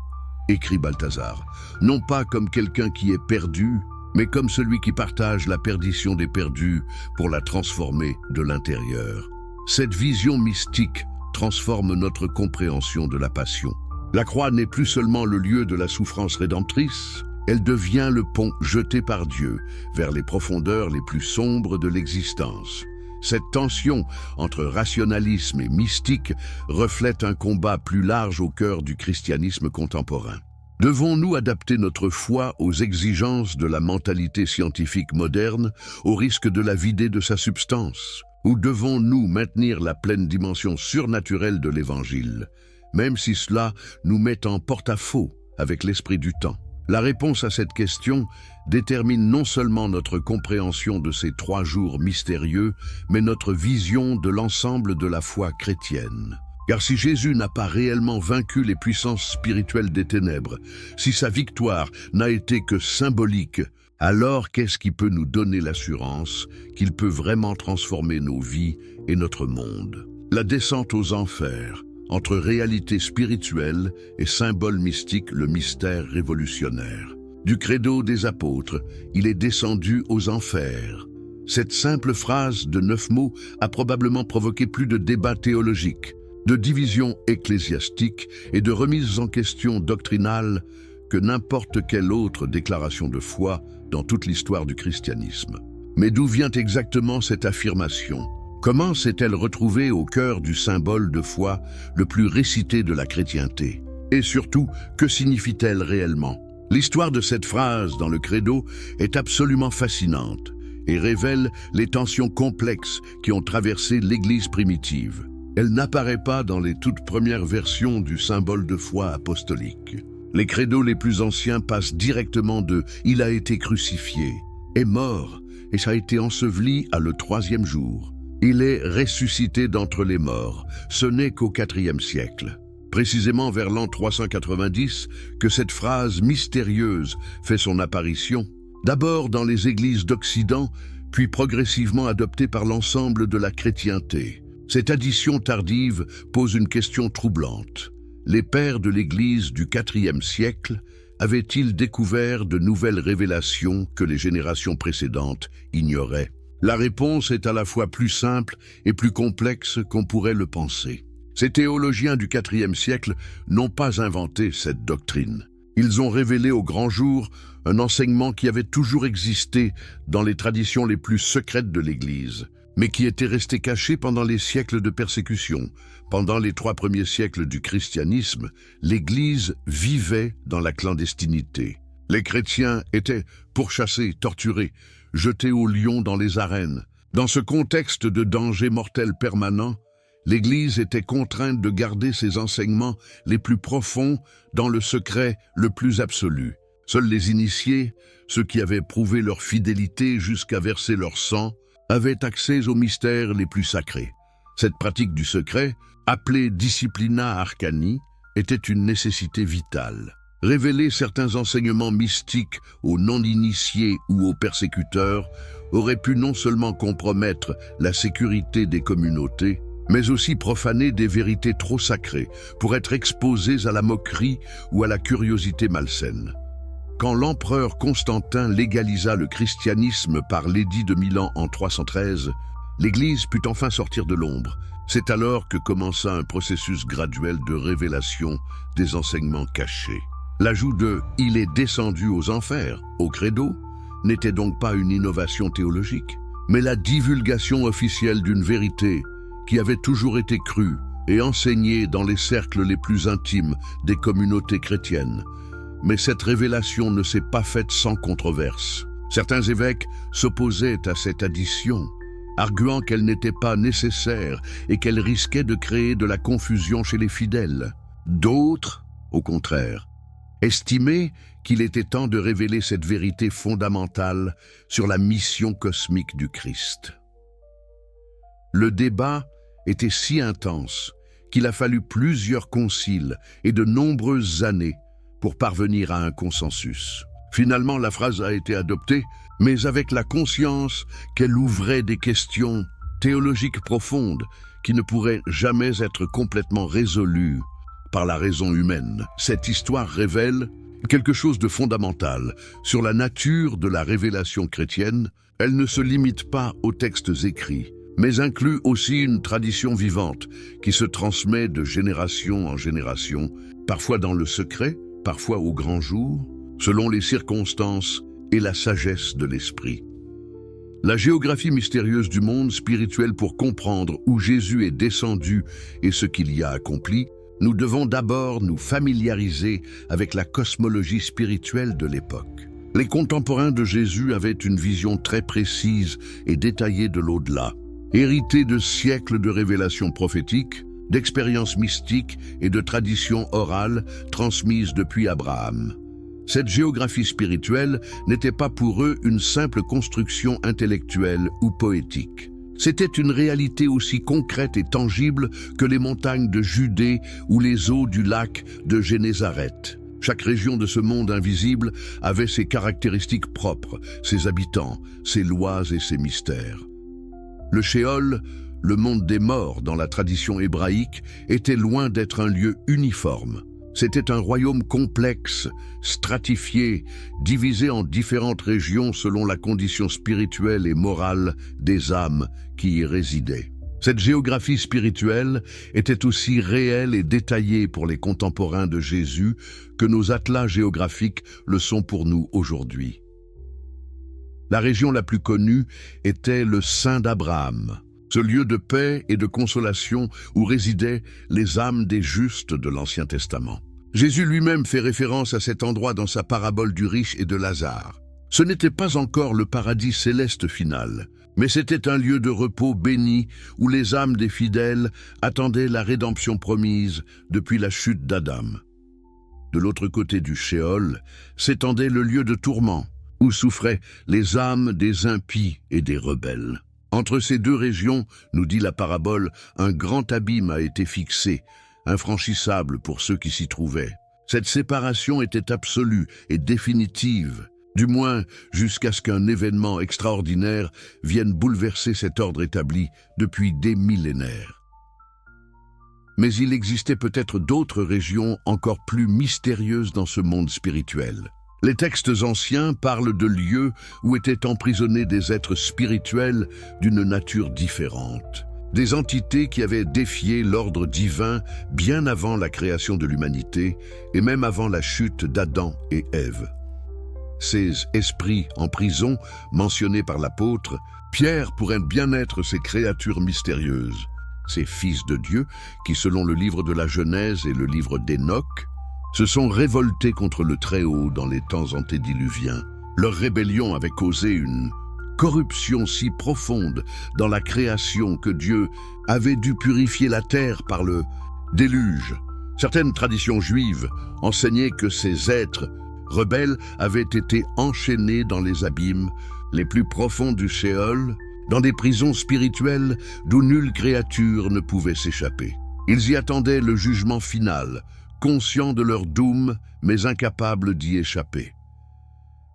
écrit Balthasar, non pas comme quelqu'un qui est perdu, mais comme celui qui partage la perdition des perdus pour la transformer de l'intérieur. Cette vision mystique transforme notre compréhension de la passion. La croix n'est plus seulement le lieu de la souffrance rédemptrice, elle devient le pont jeté par Dieu vers les profondeurs les plus sombres de l'existence. Cette tension entre rationalisme et mystique reflète un combat plus large au cœur du christianisme contemporain. Devons-nous adapter notre foi aux exigences de la mentalité scientifique moderne, au risque de la vider de sa substance? Ou devons-nous maintenir la pleine dimension surnaturelle de l'Évangile, même si cela nous met en porte-à-faux avec l'esprit du temps? La réponse à cette question détermine non seulement notre compréhension de ces 3 jours mystérieux, mais notre vision de l'ensemble de la foi chrétienne. Car si Jésus n'a pas réellement vaincu les puissances spirituelles des ténèbres, si sa victoire n'a été que symbolique, alors qu'est-ce qui peut nous donner l'assurance qu'il peut vraiment transformer nos vies et notre monde? La descente aux enfers, entre réalité spirituelle et symbole mystique, le mystère révolutionnaire. Du credo des apôtres, il est descendu aux enfers. Cette simple phrase de 9 mots a probablement provoqué plus de débats théologiques, de divisions ecclésiastiques et de remises en question doctrinales que n'importe quelle autre déclaration de foi dans toute l'histoire du christianisme. Mais d'où vient exactement cette affirmation? Comment s'est-elle retrouvée au cœur du symbole de foi le plus récité de la chrétienté? Et surtout, que signifie-t-elle réellement? L'histoire de cette phrase dans le credo est absolument fascinante et révèle les tensions complexes qui ont traversé l'Église primitive. Elle n'apparaît pas dans les toutes premières versions du symbole de foi apostolique. Les credos les plus anciens passent directement de « il a été crucifié » est mort et ça a été enseveli à le 3e jour. Il est ressuscité d'entre les morts. Ce n'est qu'au 4e siècle, précisément vers l'an 390, que cette phrase mystérieuse fait son apparition, d'abord dans les églises d'Occident, puis progressivement adoptée par l'ensemble de la chrétienté. Cette addition tardive pose une question troublante. Les pères de l'Église du 4e siècle avaient-ils découvert de nouvelles révélations que les générations précédentes ignoraient? La réponse est à la fois plus simple et plus complexe qu'on pourrait le penser. Ces théologiens du 4e siècle n'ont pas inventé cette doctrine. Ils ont révélé au grand jour un enseignement qui avait toujours existé dans les traditions les plus secrètes de l'Église, mais qui était resté caché pendant les siècles de persécution. Pendant les 3 premiers siècles du christianisme, l'Église vivait dans la clandestinité. Les chrétiens étaient pourchassés, torturés, jetés aux lions dans les arènes. Dans ce contexte de danger mortel permanent, l'Église était contrainte de garder ses enseignements les plus profonds dans le secret le plus absolu. Seuls les initiés, ceux qui avaient prouvé leur fidélité jusqu'à verser leur sang, avaient accès aux mystères les plus sacrés. Cette pratique du secret, appelée disciplina arcani, était une nécessité vitale. Révéler certains enseignements mystiques aux non-initiés ou aux persécuteurs aurait pu non seulement compromettre la sécurité des communautés, mais aussi profaner des vérités trop sacrées pour être exposées à la moquerie ou à la curiosité malsaine. Quand l'empereur Constantin légalisa le christianisme par l'édit de Milan en 313, l'Église put enfin sortir de l'ombre. C'est alors que commença un processus graduel de révélation des enseignements cachés. L'ajout de « il est descendu aux enfers » au credo n'était donc pas une innovation théologique, mais la divulgation officielle d'une vérité qui avait toujours été crue et enseignée dans les cercles les plus intimes des communautés chrétiennes. Mais cette révélation ne s'est pas faite sans controverse. Certains évêques s'opposaient à cette addition, arguant qu'elle n'était pas nécessaire et qu'elle risquait de créer de la confusion chez les fidèles. D'autres, au contraire, estimaient qu'il était temps de révéler cette vérité fondamentale sur la mission cosmique du Christ. Le débat était si intense qu'il a fallu plusieurs conciles et de nombreuses années pour parvenir à un consensus. Finalement, la phrase a été adoptée, mais avec la conscience qu'elle ouvrait des questions théologiques profondes qui ne pourraient jamais être complètement résolues par la raison humaine. Cette histoire révèle quelque chose de fondamental sur la nature de la révélation chrétienne. Elle ne se limite pas aux textes écrits, mais inclut aussi une tradition vivante qui se transmet de génération en génération, parfois dans le secret, parfois au grand jour, selon les circonstances et la sagesse de l'esprit. La géographie mystérieuse du monde spirituel pour comprendre où Jésus est descendu et ce qu'il y a accompli, nous devons d'abord nous familiariser avec la cosmologie spirituelle de l'époque. Les contemporains de Jésus avaient une vision très précise et détaillée de l'au-delà, héritée de siècles de révélations prophétiques, d'expériences mystiques et de traditions orales transmises depuis Abraham. Cette géographie spirituelle n'était pas pour eux une simple construction intellectuelle ou poétique. C'était une réalité aussi concrète et tangible que les montagnes de Judée ou les eaux du lac de Génézareth. Chaque région de ce monde invisible avait ses caractéristiques propres, ses habitants, ses lois et ses mystères. Le Sheol, le monde des morts dans la tradition hébraïque, était loin d'être un lieu uniforme. C'était un royaume complexe, stratifié, divisé en différentes régions selon la condition spirituelle et morale des âmes qui y résidaient. Cette géographie spirituelle était aussi réelle et détaillée pour les contemporains de Jésus que nos atlas géographiques le sont pour nous aujourd'hui. La région la plus connue était le sein d'Abraham, ce lieu de paix et de consolation où résidaient les âmes des justes de l'Ancien Testament. Jésus lui-même fait référence à cet endroit dans sa parabole du riche et de Lazare. Ce n'était pas encore le paradis céleste final, mais c'était un lieu de repos béni où les âmes des fidèles attendaient la rédemption promise depuis la chute d'Adam. De l'autre côté du Sheol s'étendait le lieu de tourment, où souffraient les âmes des impies et des rebelles. Entre ces deux régions, nous dit la parabole, un grand abîme a été fixé, infranchissable pour ceux qui s'y trouvaient. Cette séparation était absolue et définitive, du moins jusqu'à ce qu'un événement extraordinaire vienne bouleverser cet ordre établi depuis des millénaires. Mais il existait peut-être d'autres régions encore plus mystérieuses dans ce monde spirituel. Les textes anciens parlent de lieux où étaient emprisonnés des êtres spirituels d'une nature différente, des entités qui avaient défié l'ordre divin bien avant la création de l'humanité et même avant la chute d'Adam et Ève. Ces esprits en prison, mentionnés par l'apôtre, Pierre pourrait bien être ces créatures mystérieuses, ces fils de Dieu qui, selon le livre de la Genèse et le livre d'Enoch, se sont révoltés contre le Très-Haut dans les temps antédiluviens. Leur rébellion avait causé une corruption si profonde dans la création que Dieu avait dû purifier la terre par le déluge. Certaines traditions juives enseignaient que ces êtres rebelles avaient été enchaînés dans les abîmes les plus profonds du Sheol, dans des prisons spirituelles d'où nulle créature ne pouvait s'échapper. Ils y attendaient le jugement final, conscients de leur doom, mais incapables d'y échapper.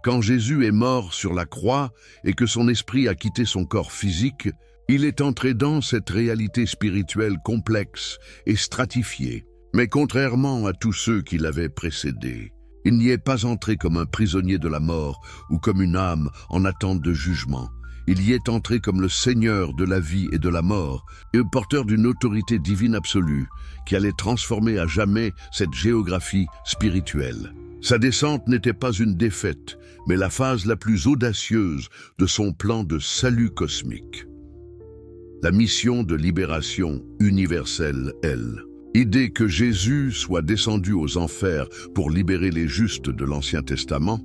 Quand Jésus est mort sur la croix et que son esprit a quitté son corps physique, Il est entré dans cette réalité spirituelle complexe et stratifiée. Mais contrairement à tous ceux qui l'avaient précédé, il n'y est pas entré comme un prisonnier de la mort ou comme une âme en attente de jugement. Il y est entré comme le Seigneur de la vie et de la mort, et porteur d'une autorité divine absolue qui allait transformer à jamais cette géographie spirituelle. Sa descente n'était pas une défaite, mais la phase la plus audacieuse de son plan de salut cosmique. La mission de libération universelle, elle. Idée que Jésus soit descendu aux enfers pour libérer les justes de l'Ancien Testament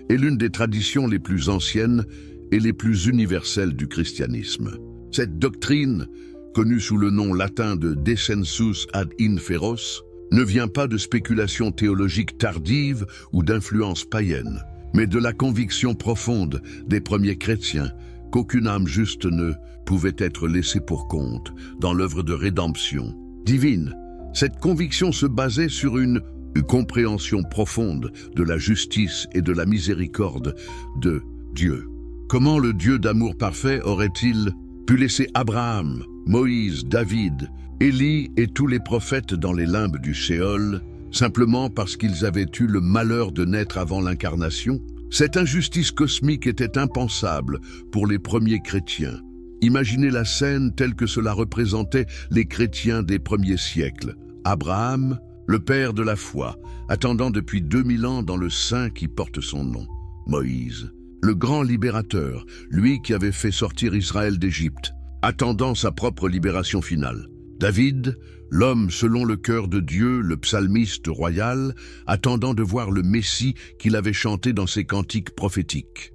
est l'une des traditions les plus anciennes et les plus universelles du christianisme. Cette doctrine, connue sous le nom latin de descensus ad inferos, ne vient pas de spéculations théologiques tardives ou d'influences païennes, mais de la conviction profonde des premiers chrétiens qu'aucune âme juste ne pouvait être laissée pour compte dans l'œuvre de rédemption divine. Cette conviction se basait sur une compréhension profonde de la justice et de la miséricorde de Dieu. Comment le Dieu d'amour parfait aurait-il pu laisser Abraham, Moïse, David, Élie et tous les prophètes dans les limbes du Sheol, simplement parce qu'ils avaient eu le malheur de naître avant l'incarnation? Cette injustice cosmique était impensable pour les premiers chrétiens. Imaginez la scène telle que cela représentait les chrétiens des premiers siècles. Abraham, le père de la foi, attendant depuis 2000 ans dans le sein qui porte son nom. Moïse, le grand libérateur, lui qui avait fait sortir Israël d'Égypte, attendant sa propre libération finale. David, l'homme selon le cœur de Dieu, le psalmiste royal, attendant de voir le Messie qu'il avait chanté dans ses cantiques prophétiques.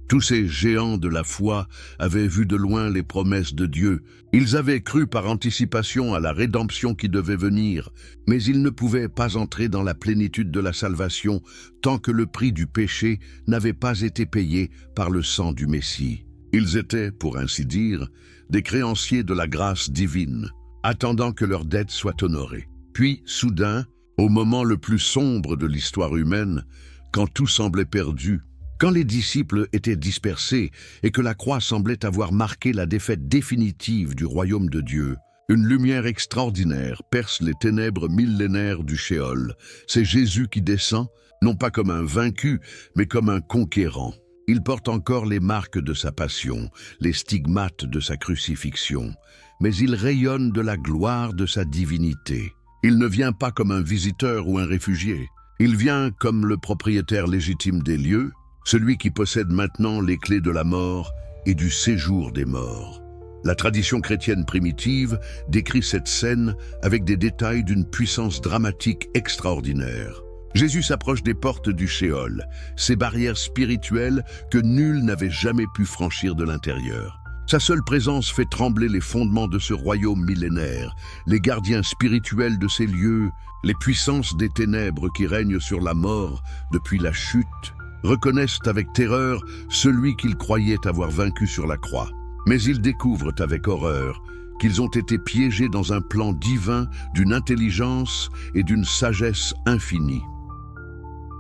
Tous ces géants de la foi avaient vu de loin les promesses de Dieu. Ils avaient cru par anticipation à la rédemption qui devait venir, mais ils ne pouvaient pas entrer dans la plénitude de la salvation tant que le prix du péché n'avait pas été payé par le sang du Messie. Ils étaient, pour ainsi dire, des créanciers de la grâce divine, attendant que leur dette soit honorée. Puis, soudain, au moment le plus sombre de l'histoire humaine, quand tout semblait perdu, quand les disciples étaient dispersés et que la croix semblait avoir marqué la défaite définitive du royaume de Dieu, une lumière extraordinaire perce les ténèbres millénaires du Sheol. C'est Jésus qui descend, non pas comme un vaincu, mais comme un conquérant. Il porte encore les marques de sa passion, les stigmates de sa crucifixion, mais il rayonne de la gloire de sa divinité. Il ne vient pas comme un visiteur ou un réfugié. Il vient comme le propriétaire légitime des lieux, celui qui possède maintenant les clés de la mort et du séjour des morts. La tradition chrétienne primitive décrit cette scène avec des détails d'une puissance dramatique extraordinaire. Jésus s'approche des portes du Sheol, ces barrières spirituelles que nul n'avait jamais pu franchir de l'intérieur. Sa seule présence fait trembler les fondements de ce royaume millénaire, les gardiens spirituels de ces lieux, les puissances des ténèbres qui règnent sur la mort depuis la chute, reconnaissent avec terreur celui qu'ils croyaient avoir vaincu sur la croix. Mais ils découvrent avec horreur qu'ils ont été piégés dans un plan divin d'une intelligence et d'une sagesse infinie.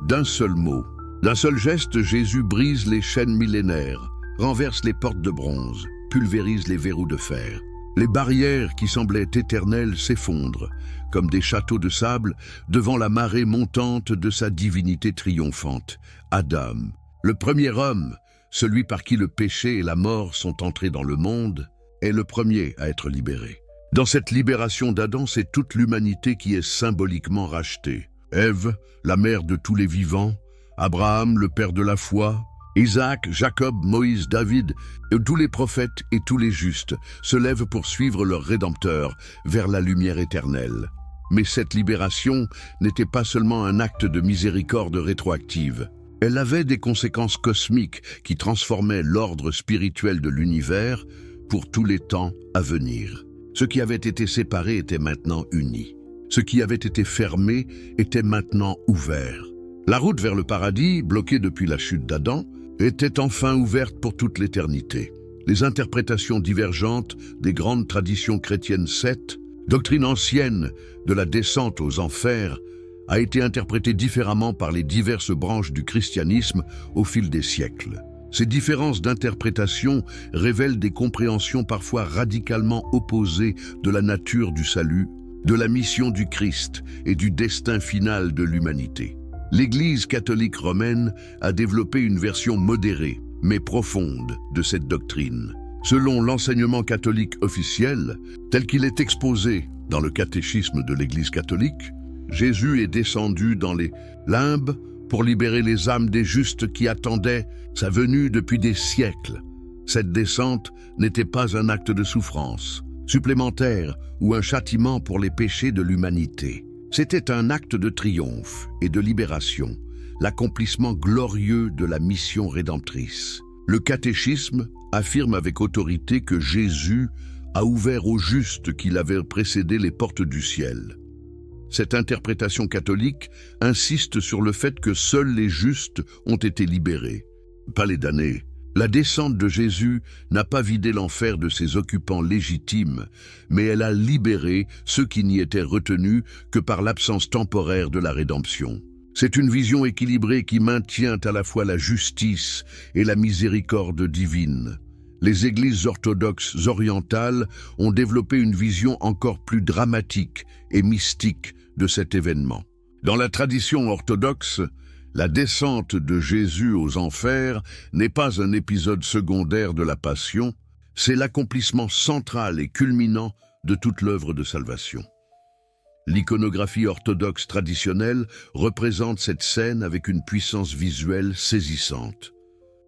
D'un seul mot, d'un seul geste, Jésus brise les chaînes millénaires, renverse les portes de bronze, pulvérise les verrous de fer. Les barrières qui semblaient éternelles s'effondrent, comme des châteaux de sable, devant la marée montante de sa divinité triomphante. Adam, le premier homme, celui par qui le péché et la mort sont entrés dans le monde, est le premier à être libéré. Dans cette libération d'Adam, c'est toute l'humanité qui est symboliquement rachetée. Ève, la mère de tous les vivants, Abraham, le père de la foi, Isaac, Jacob, Moïse, David, et tous les prophètes et tous les justes se lèvent pour suivre leur Rédempteur vers la lumière éternelle. Mais cette libération n'était pas seulement un acte de miséricorde rétroactive. Elle avait des conséquences cosmiques qui transformaient l'ordre spirituel de l'univers pour tous les temps à venir. Ce qui avait été séparé était maintenant uni. Ce qui avait été fermé était maintenant ouvert. La route vers le paradis, bloquée depuis la chute d'Adam, était enfin ouverte pour toute l'éternité. Les interprétations divergentes des grandes traditions chrétiennes Seth, doctrine ancienne de la descente aux enfers, a été interprétée différemment par les diverses branches du christianisme au fil des siècles. Ces différences d'interprétation révèlent des compréhensions parfois radicalement opposées de la nature du salut, de la mission du Christ et du destin final de l'humanité. L'Église catholique romaine a développé une version modérée, mais profonde, de cette doctrine. Selon l'enseignement catholique officiel, tel qu'il est exposé dans le catéchisme de l'Église catholique, Jésus est descendu dans les limbes pour libérer les âmes des justes qui attendaient sa venue depuis des siècles. Cette descente n'était pas un acte de souffrance supplémentaire ou un châtiment pour les péchés de l'humanité. C'était un acte de triomphe et de libération, l'accomplissement glorieux de la mission rédemptrice. Le catéchisme affirme avec autorité que Jésus a ouvert aux justes qui l'avaient précédé les portes du ciel. Cette interprétation catholique insiste sur le fait que seuls les justes ont été libérés, pas les damnés. La descente de Jésus n'a pas vidé l'enfer de ses occupants légitimes, mais elle a libéré ceux qui n'y étaient retenus que par l'absence temporaire de la rédemption. C'est une vision équilibrée qui maintient à la fois la justice et la miséricorde divine. Les églises orthodoxes orientales ont développé une vision encore plus dramatique et mystique de cet événement. Dans la tradition orthodoxe, la descente de Jésus aux enfers n'est pas un épisode secondaire de la Passion, c'est l'accomplissement central et culminant de toute l'œuvre de salvation. L'iconographie orthodoxe traditionnelle représente cette scène avec une puissance visuelle saisissante.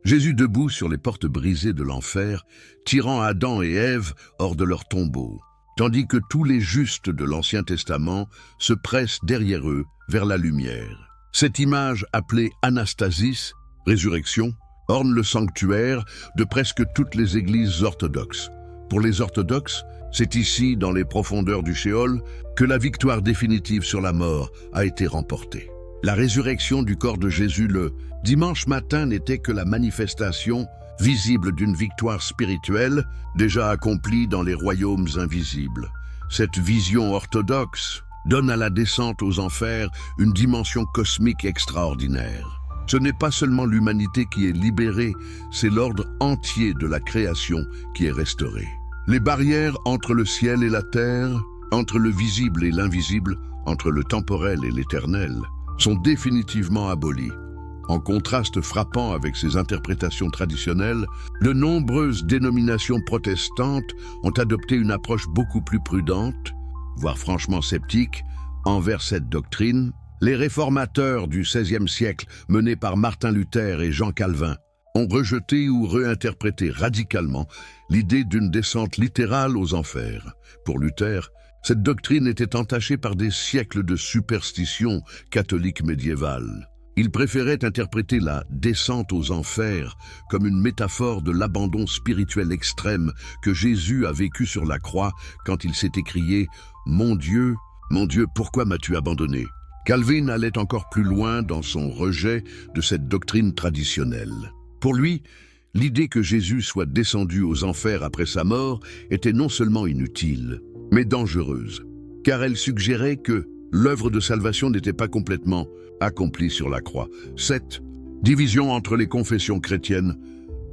Jésus debout sur les portes brisées de l'enfer, tirant Adam et Ève hors de leur tombeau, tandis que tous les justes de l'Ancien Testament se pressent derrière eux vers la lumière. Cette image, appelée Anastasis, résurrection, orne le sanctuaire de presque toutes les églises orthodoxes. Pour les orthodoxes, c'est ici, dans les profondeurs du Sheol, que la victoire définitive sur la mort a été remportée. La résurrection du corps de Jésus le dimanche matin n'était que la manifestation visible d'une victoire spirituelle déjà accomplie dans les royaumes invisibles. Cette vision orthodoxe donne à la descente aux enfers une dimension cosmique extraordinaire. Ce n'est pas seulement l'humanité qui est libérée, c'est l'ordre entier de la création qui est restauré. Les barrières entre le ciel et la terre, entre le visible et l'invisible, entre le temporel et l'éternel, sont définitivement abolies. En contraste frappant avec ces interprétations traditionnelles, de nombreuses dénominations protestantes ont adopté une approche beaucoup plus prudente, voire franchement sceptique, envers cette doctrine. Les réformateurs du XVIe siècle, menés par Martin Luther et Jean Calvin, ont rejeté ou réinterprété radicalement l'idée d'une descente littérale aux enfers. Pour Luther, cette doctrine était entachée par des siècles de superstitions catholiques médiévales. Il préférait interpréter la descente aux enfers comme une métaphore de l'abandon spirituel extrême que Jésus a vécu sur la croix quand il s'est écrié « Mon Dieu, pourquoi m'as-tu abandonné ?» Calvin allait encore plus loin dans son rejet de cette doctrine traditionnelle. Pour lui, l'idée que Jésus soit descendu aux enfers après sa mort était non seulement inutile, mais dangereuse, car elle suggérait que l'œuvre de salvation n'était pas complètement accomplie sur la croix. Cette division entre les confessions chrétiennes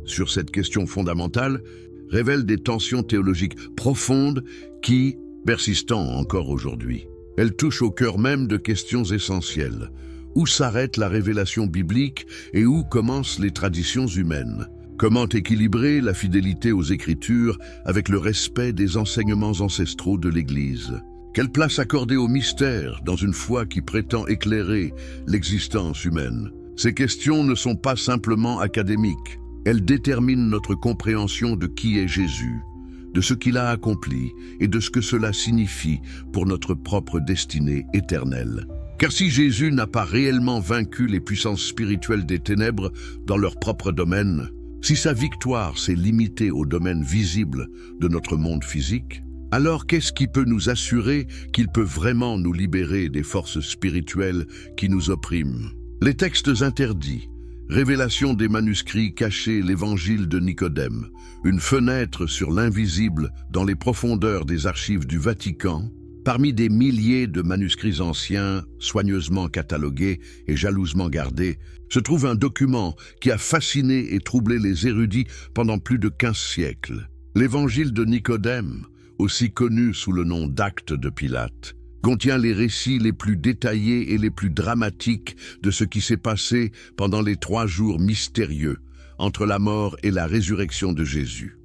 sur cette question fondamentale révèle des tensions théologiques profondes qui persistent encore aujourd'hui. Elle touche au cœur même de questions essentielles. Où s'arrête la révélation biblique et où commencent les traditions humaines? Comment équilibrer la fidélité aux Écritures avec le respect des enseignements ancestraux de l'Église? Quelle place accorder au mystère dans une foi qui prétend éclairer l'existence humaine? Ces questions ne sont pas simplement académiques. Elles déterminent notre compréhension de qui est Jésus, de ce qu'il a accompli et de ce que cela signifie pour notre propre destinée éternelle. Car si Jésus n'a pas réellement vaincu les puissances spirituelles des ténèbres dans leur propre domaine, si sa victoire s'est limitée au domaine visible de notre monde physique, alors qu'est-ce qui peut nous assurer qu'il peut vraiment nous libérer des forces spirituelles qui nous oppriment? Les textes interdits, révélation des manuscrits cachés, l'évangile de Nicodème, une fenêtre sur l'invisible dans les profondeurs des archives du Vatican, Parmi des milliers de manuscrits anciens, soigneusement catalogués et jalousement gardés, se trouve un document qui a fasciné et troublé les érudits pendant plus de 15 siècles. L'Évangile de Nicodème, aussi connu sous le nom d'Actes de Pilate, contient les récits les plus détaillés et les plus dramatiques de ce qui s'est passé pendant les 3 jours mystérieux entre la mort et la résurrection de Jésus.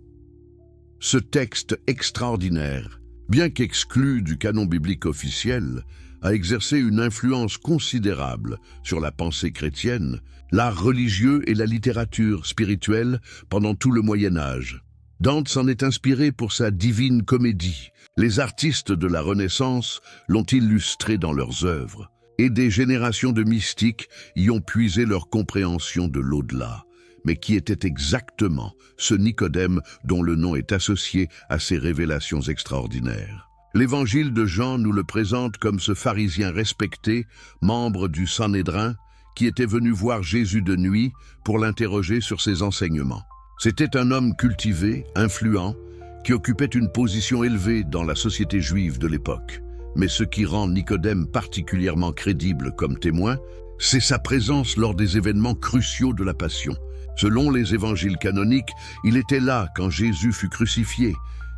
Ce texte extraordinaire, bien qu'exclu du canon biblique officiel, a exercé une influence considérable sur la pensée chrétienne, l'art religieux et la littérature spirituelle pendant tout le Moyen Âge. Dante s'en est inspiré pour sa Divine Comédie. Les artistes de la Renaissance l'ont illustré dans leurs œuvres, et des générations de mystiques y ont puisé leur compréhension de l'au-delà. Mais qui était exactement ce Nicodème dont le nom est associé à ces révélations extraordinaires? L'Évangile de Jean nous le présente comme ce pharisien respecté, membre du Sanhédrin, qui était venu voir Jésus de nuit pour l'interroger sur ses enseignements. C'était un homme cultivé, influent, qui occupait une position élevée dans la société juive de l'époque. Mais ce qui rend Nicodème particulièrement crédible comme témoin, c'est sa présence lors des événements cruciaux de la Passion. Selon les évangiles canoniques, il était là quand Jésus fut crucifié.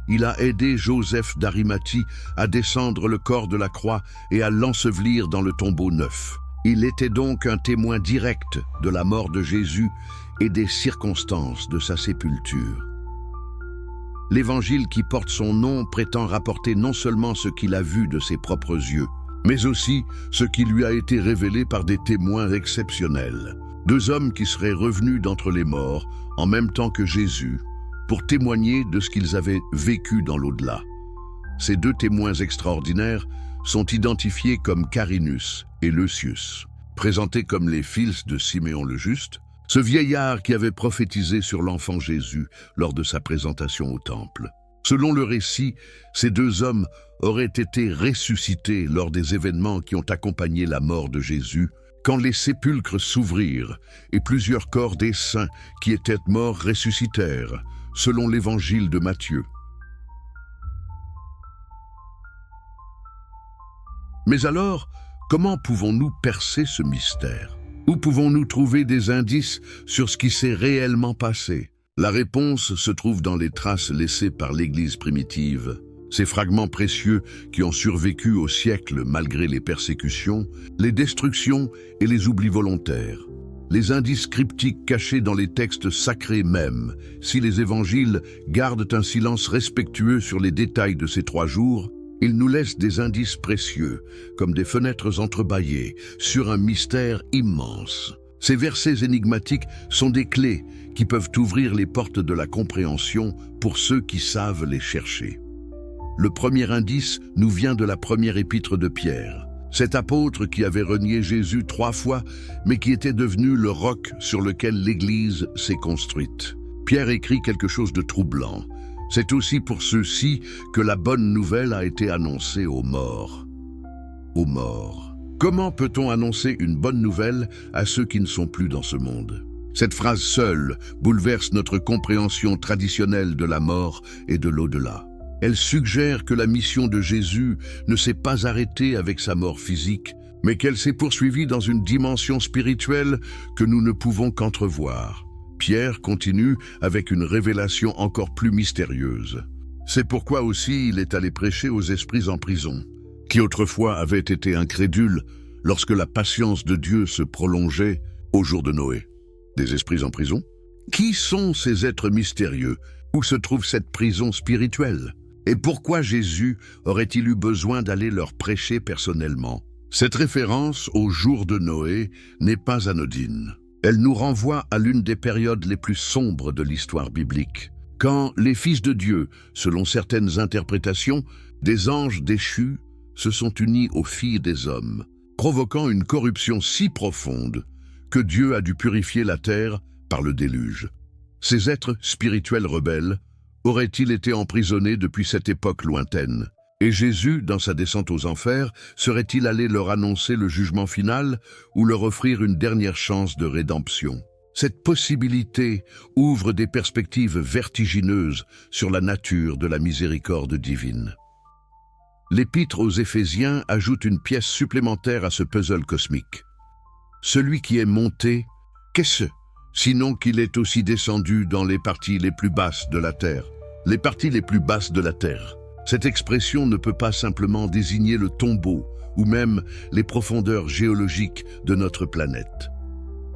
Il a aidé Joseph d'Arimathie à descendre le corps de la croix et à l'ensevelir dans le tombeau neuf. Il était donc un témoin direct de la mort de Jésus et des circonstances de sa sépulture. L'évangile qui porte son nom prétend rapporter non seulement ce qu'il a vu de ses propres yeux, mais aussi ce qui lui a été révélé par des témoins exceptionnels. 2 hommes qui seraient revenus d'entre les morts en même temps que Jésus pour témoigner de ce qu'ils avaient vécu dans l'au-delà. Ces 2 témoins extraordinaires sont identifiés comme Carinus et Leucius. Présentés comme les fils de Siméon le Juste, ce vieillard qui avait prophétisé sur l'enfant Jésus lors de sa présentation au temple. Selon le récit, ces 2 hommes auraient été ressuscités lors des événements qui ont accompagné la mort de Jésus, quand les sépulcres s'ouvrirent et plusieurs corps des saints qui étaient morts ressuscitèrent, selon l'évangile de Matthieu. Mais alors, comment pouvons-nous percer ce mystère? Où pouvons-nous trouver des indices sur ce qui s'est réellement passé? La réponse se trouve dans les traces laissées par l'Église primitive. Ces fragments précieux qui ont survécu au siècle malgré les persécutions, les destructions et les oublis volontaires. Les indices cryptiques cachés dans les textes sacrés même. Si les évangiles gardent un silence respectueux sur les détails de ces 3 jours, ils nous laissent des indices précieux, comme des fenêtres entrebâillées, sur un mystère immense. Ces versets énigmatiques sont des clés qui peuvent ouvrir les portes de la compréhension pour ceux qui savent les chercher. Le premier indice nous vient de la première épître de Pierre. Cet apôtre qui avait renié Jésus 3 fois, mais qui était devenu le roc sur lequel l'Église s'est construite. Pierre écrit quelque chose de troublant. C'est aussi pour ceux-ci que la bonne nouvelle a été annoncée aux morts. Aux morts. Comment peut-on annoncer une bonne nouvelle à ceux qui ne sont plus dans ce monde? Cette phrase seule bouleverse notre compréhension traditionnelle de la mort et de l'au-delà. Elle suggère que la mission de Jésus ne s'est pas arrêtée avec sa mort physique, mais qu'elle s'est poursuivie dans une dimension spirituelle que nous ne pouvons qu'entrevoir. Pierre continue avec une révélation encore plus mystérieuse. C'est pourquoi aussi il est allé prêcher aux esprits en prison, qui autrefois avaient été incrédules lorsque la patience de Dieu se prolongeait au jour de Noé. Des esprits en prison? Qui sont ces êtres mystérieux? Où se trouve cette prison spirituelle? Et pourquoi Jésus aurait-il eu besoin d'aller leur prêcher personnellement? Cette référence au jour de Noé n'est pas anodine. Elle nous renvoie à l'une des périodes les plus sombres de l'histoire biblique, quand les fils de Dieu, selon certaines interprétations, des anges déchus, se sont unis aux filles des hommes, provoquant une corruption si profonde que Dieu a dû purifier la terre par le déluge. Ces êtres spirituels rebelles auraient-ils été emprisonnés depuis cette époque lointaine? Et Jésus, dans sa descente aux enfers, serait-il allé leur annoncer le jugement final ou leur offrir une dernière chance de rédemption? Cette possibilité ouvre des perspectives vertigineuses sur la nature de la miséricorde divine. L'Épître aux Éphésiens ajoute une pièce supplémentaire à ce puzzle cosmique. Celui qui est monté, qu'est-ce? Sinon qu'il est aussi descendu dans les parties les plus basses de la terre. Les parties les plus basses de la terre. Cette expression ne peut pas simplement désigner le tombeau ou même les profondeurs géologiques de notre planète.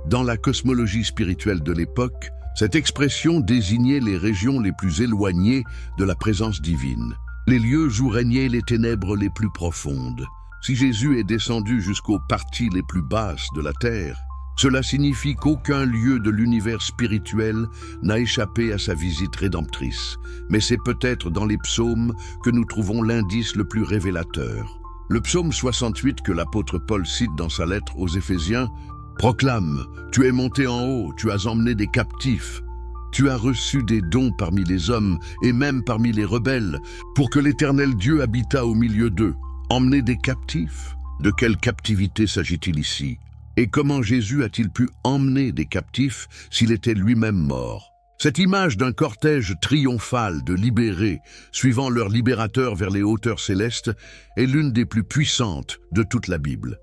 Dans la cosmologie spirituelle de l'époque, cette expression désignait les régions les plus éloignées de la présence divine, les lieux où régnaient les ténèbres les plus profondes. Si Jésus est descendu jusqu'aux parties les plus basses de la terre, cela signifie qu'aucun lieu de l'univers spirituel n'a échappé à sa visite rédemptrice. Mais c'est peut-être dans les psaumes que nous trouvons l'indice le plus révélateur. Le psaume 68 que l'apôtre Paul cite dans sa lettre aux Éphésiens proclame « Tu es monté en haut, tu as emmené des captifs. Tu as reçu des dons parmi les hommes et même parmi les rebelles, pour que l'Éternel Dieu habitât au milieu d'eux. Emmener des captifs? De quelle captivité s'agit-il ici? Et comment Jésus a-t-il pu emmener des captifs s'il était lui-même mort? Cette image d'un cortège triomphal de libérés, suivant leur libérateur vers les hauteurs célestes, est l'une des plus puissantes de toute la Bible.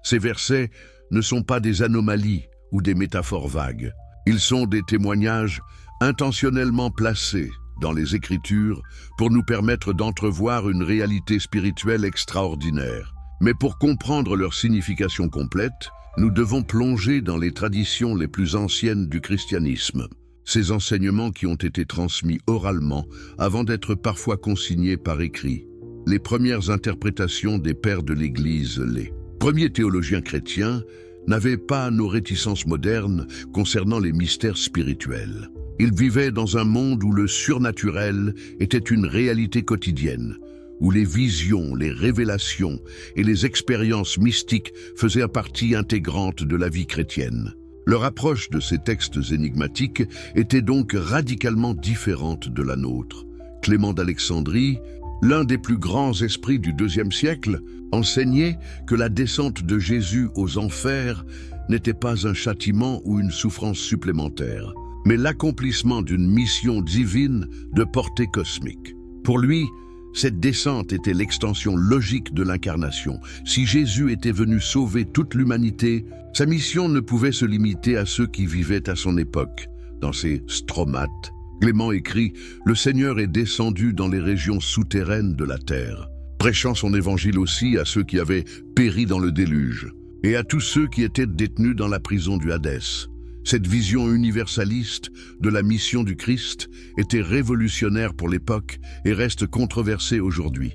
Ces versets ne sont pas des anomalies ou des métaphores vagues. Ils sont des témoignages intentionnellement placés dans les Écritures pour nous permettre d'entrevoir une réalité spirituelle extraordinaire. Mais pour comprendre leur signification complète, nous devons plonger dans les traditions les plus anciennes du christianisme. Ces enseignements qui ont été transmis oralement avant d'être parfois consignés par écrit. Les premières interprétations des pères de l'Église, les premiers théologiens chrétiens, n'avaient pas nos réticences modernes concernant les mystères spirituels. Ils vivaient dans un monde où le surnaturel était une réalité quotidienne, où les visions, les révélations et les expériences mystiques faisaient partie intégrante de la vie chrétienne. Leur approche de ces textes énigmatiques était donc radicalement différente de la nôtre. Clément d'Alexandrie, l'un des plus grands esprits du IIe siècle, enseignait que la descente de Jésus aux enfers n'était pas un châtiment ou une souffrance supplémentaire, mais l'accomplissement d'une mission divine de portée cosmique. Pour lui, cette descente était l'extension logique de l'incarnation. Si Jésus était venu sauver toute l'humanité, sa mission ne pouvait se limiter à ceux qui vivaient à son époque. Dans ses stromates, Clément écrit « Le Seigneur est descendu dans les régions souterraines de la terre, prêchant son évangile aussi à ceux qui avaient péri dans le déluge, et à tous ceux qui étaient détenus dans la prison du Hadès. » Cette vision universaliste de la mission du Christ était révolutionnaire pour l'époque et reste controversée aujourd'hui.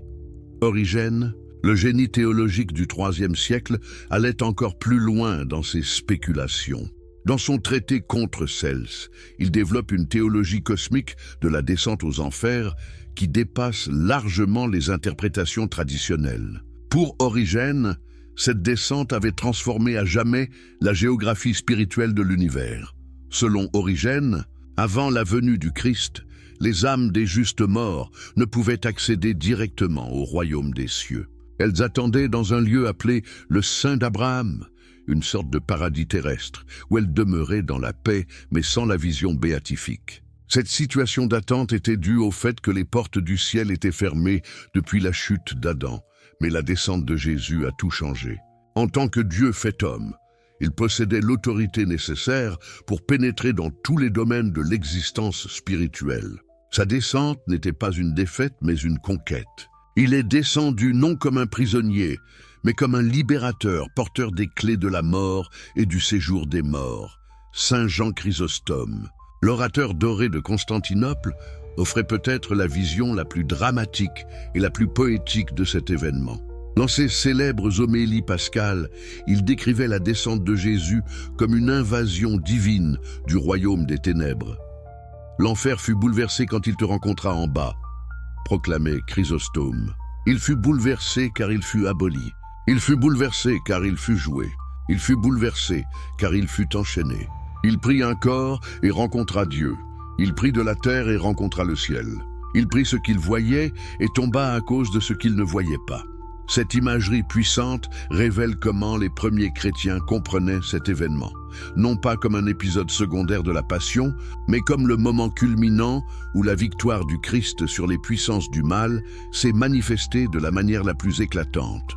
Origène, le génie théologique du IIIe siècle, allait encore plus loin dans ses spéculations. Dans son traité contre Cels, il développe une théologie cosmique de la descente aux enfers qui dépasse largement les interprétations traditionnelles. Pour Origène, cette descente avait transformé à jamais la géographie spirituelle de l'univers. Selon Origène, avant la venue du Christ, les âmes des justes morts ne pouvaient accéder directement au royaume des cieux. Elles attendaient dans un lieu appelé le Sein d'Abraham, une sorte de paradis terrestre, où elles demeuraient dans la paix mais sans la vision béatifique. Cette situation d'attente était due au fait que les portes du ciel étaient fermées depuis la chute d'Adam. Mais la descente de Jésus a tout changé. En tant que Dieu fait homme, il possédait l'autorité nécessaire pour pénétrer dans tous les domaines de l'existence spirituelle. Sa descente n'était pas une défaite, mais une conquête. Il est descendu non comme un prisonnier, mais comme un libérateur porteur des clés de la mort et du séjour des morts. Saint Jean Chrysostome, l'orateur doré de Constantinople, offrait peut-être la vision la plus dramatique et la plus poétique de cet événement. Dans ses célèbres homélies pascales, il décrivait la descente de Jésus comme une invasion divine du royaume des ténèbres. « L'enfer fut bouleversé quand il te rencontra en bas », proclamait Chrysostome. Il fut bouleversé car il fut aboli. Il fut bouleversé car il fut joué. Il fut bouleversé car il fut enchaîné. Il prit un corps et rencontra Dieu. Il prit de la terre et rencontra le ciel. Il prit ce qu'il voyait et tomba à cause de ce qu'il ne voyait pas. Cette imagerie puissante révèle comment les premiers chrétiens comprenaient cet événement, non pas comme un épisode secondaire de la Passion, mais comme le moment culminant où la victoire du Christ sur les puissances du mal s'est manifestée de la manière la plus éclatante.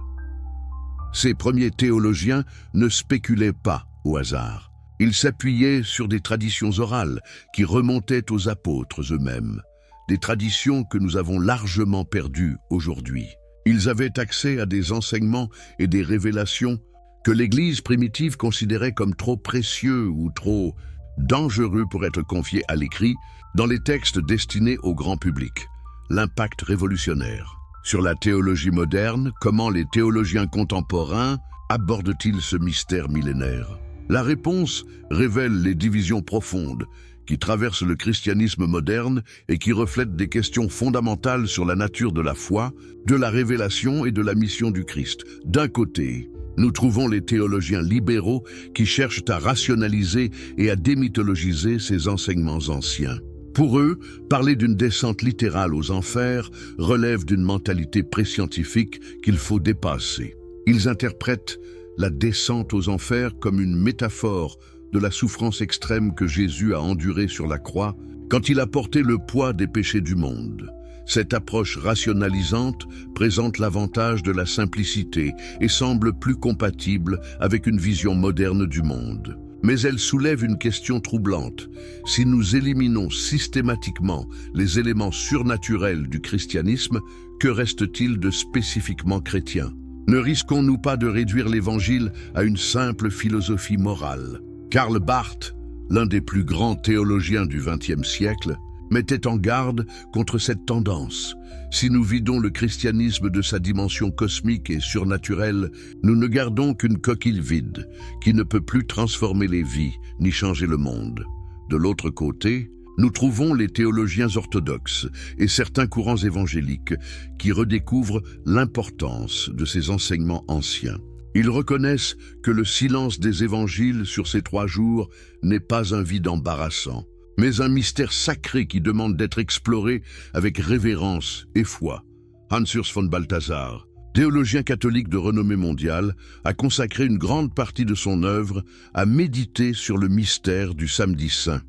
Ces premiers théologiens ne spéculaient pas au hasard. Ils s'appuyaient sur des traditions orales qui remontaient aux apôtres eux-mêmes, des traditions que nous avons largement perdues aujourd'hui. Ils avaient accès à des enseignements et des révélations que l'Église primitive considérait comme trop précieux ou trop dangereux pour être confiés à l'écrit dans les textes destinés au grand public. L'impact révolutionnaire. Sur la théologie moderne, comment les théologiens contemporains abordent-ils ce mystère millénaire? La réponse révèle les divisions profondes qui traversent le christianisme moderne et qui reflètent des questions fondamentales sur la nature de la foi, de la révélation et de la mission du Christ. D'un côté, nous trouvons les théologiens libéraux qui cherchent à rationaliser et à démythologiser ces enseignements anciens. Pour eux, parler d'une descente littérale aux enfers relève d'une mentalité préscientifique qu'il faut dépasser. Ils interprètent la descente aux enfers comme une métaphore de la souffrance extrême que Jésus a endurée sur la croix quand il a porté le poids des péchés du monde. Cette approche rationalisante présente l'avantage de la simplicité et semble plus compatible avec une vision moderne du monde. Mais elle soulève une question troublante. Si nous éliminons systématiquement les éléments surnaturels du christianisme, que reste-t-il de spécifiquement chrétien? Ne risquons-nous pas de réduire l'Évangile à une simple philosophie morale? Karl Barth, l'un des plus grands théologiens du XXe siècle, mettait en garde contre cette tendance. Si nous vidons le christianisme de sa dimension cosmique et surnaturelle, nous ne gardons qu'une coquille vide qui ne peut plus transformer les vies ni changer le monde. De l'autre côté, nous trouvons les théologiens orthodoxes et certains courants évangéliques qui redécouvrent l'importance de ces enseignements anciens. Ils reconnaissent que le silence des évangiles sur ces 3 jours n'est pas un vide embarrassant, mais un mystère sacré qui demande d'être exploré avec révérence et foi. Hans-Urs von Balthasar, théologien catholique de renommée mondiale, a consacré une grande partie de son œuvre à méditer sur le mystère du Samedi Saint.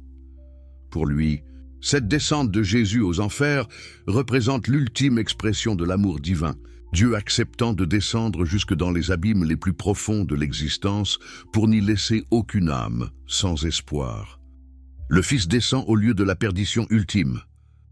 Pour lui, cette descente de Jésus aux enfers représente l'ultime expression de l'amour divin, Dieu acceptant de descendre jusque dans les abîmes les plus profonds de l'existence pour n'y laisser aucune âme sans espoir. Le Fils descend au lieu de la perdition ultime,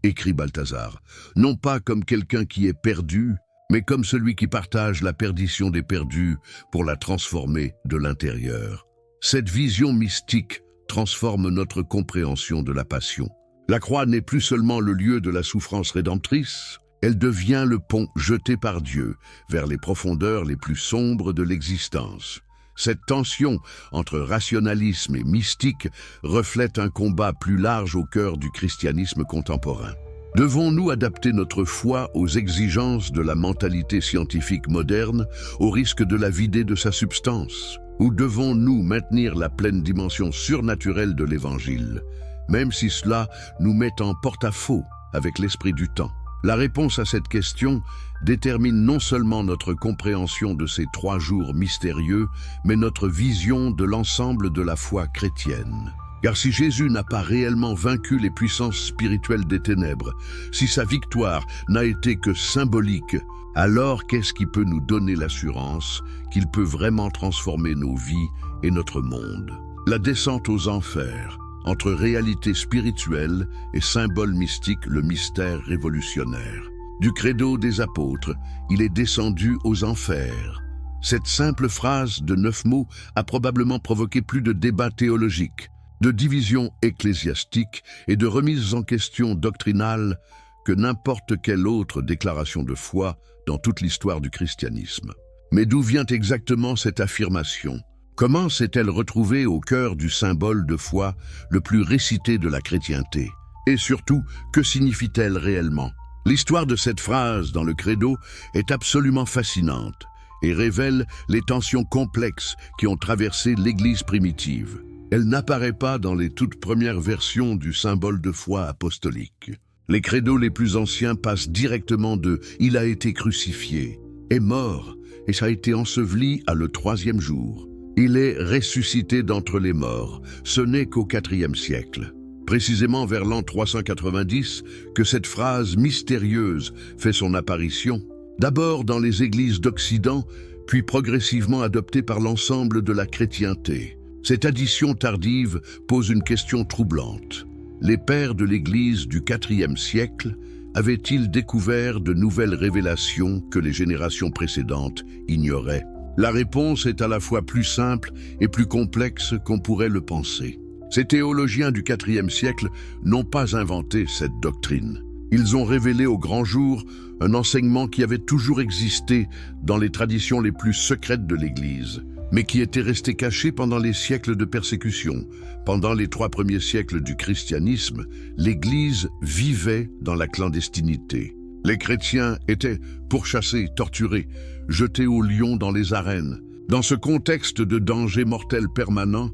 écrit Balthasar, non pas comme quelqu'un qui est perdu, mais comme celui qui partage la perdition des perdus pour la transformer de l'intérieur. Cette vision mystique transforme notre compréhension de la passion. La croix n'est plus seulement le lieu de la souffrance rédemptrice, elle devient le pont jeté par Dieu vers les profondeurs les plus sombres de l'existence. Cette tension entre rationalisme et mystique reflète un combat plus large au cœur du christianisme contemporain. Devons-nous adapter notre foi aux exigences de la mentalité scientifique moderne, au risque de la vider de sa substance? Ou devons-nous maintenir la pleine dimension surnaturelle de l'Évangile, même si cela nous met en porte-à-faux avec l'esprit du temps? La réponse à cette question détermine non seulement notre compréhension de ces 3 jours mystérieux, mais notre vision de l'ensemble de la foi chrétienne. Car si Jésus n'a pas réellement vaincu les puissances spirituelles des ténèbres, si sa victoire n'a été que symbolique, alors qu'est-ce qui peut nous donner l'assurance qu'il peut vraiment transformer nos vies et notre monde? La descente aux enfers, entre réalité spirituelle et symbole mystique, le mystère révolutionnaire. Du credo des apôtres, il est descendu aux enfers. Cette simple phrase de 9 mots a probablement provoqué plus de débats théologiques, de divisions ecclésiastiques et de remises en question doctrinales que n'importe quelle autre déclaration de foi dans toute l'histoire du christianisme. Mais d'où vient exactement cette affirmation? Comment s'est-elle retrouvée au cœur du symbole de foi le plus récité de la chrétienté? Et surtout, que signifie-t-elle réellement? L'histoire de cette phrase dans le credo est absolument fascinante et révèle les tensions complexes qui ont traversé l'Église primitive. Elle n'apparaît pas dans les toutes premières versions du symbole de foi apostolique. Les credos les plus anciens passent directement de « il a été crucifié » est mort et ça a été enseveli à le 3e jour. Il est ressuscité d'entre les morts. Ce n'est qu'au 4e siècle, précisément vers l'an 390, que cette phrase mystérieuse fait son apparition, d'abord dans les églises d'Occident, puis progressivement adoptée par l'ensemble de la chrétienté. Cette addition tardive pose une question troublante. Les pères de l'Église du 4e siècle avaient-ils découvert de nouvelles révélations que les générations précédentes ignoraient? La réponse est à la fois plus simple et plus complexe qu'on pourrait le penser. Ces théologiens du 4e siècle n'ont pas inventé cette doctrine. Ils ont révélé au grand jour un enseignement qui avait toujours existé dans les traditions les plus secrètes de l'Église, mais qui était resté caché pendant les siècles de persécution. Pendant les 3 premiers siècles du christianisme, l'Église vivait dans la clandestinité. Les chrétiens étaient pourchassés, torturés, jetés aux lions dans les arènes. Dans ce contexte de danger mortel permanent,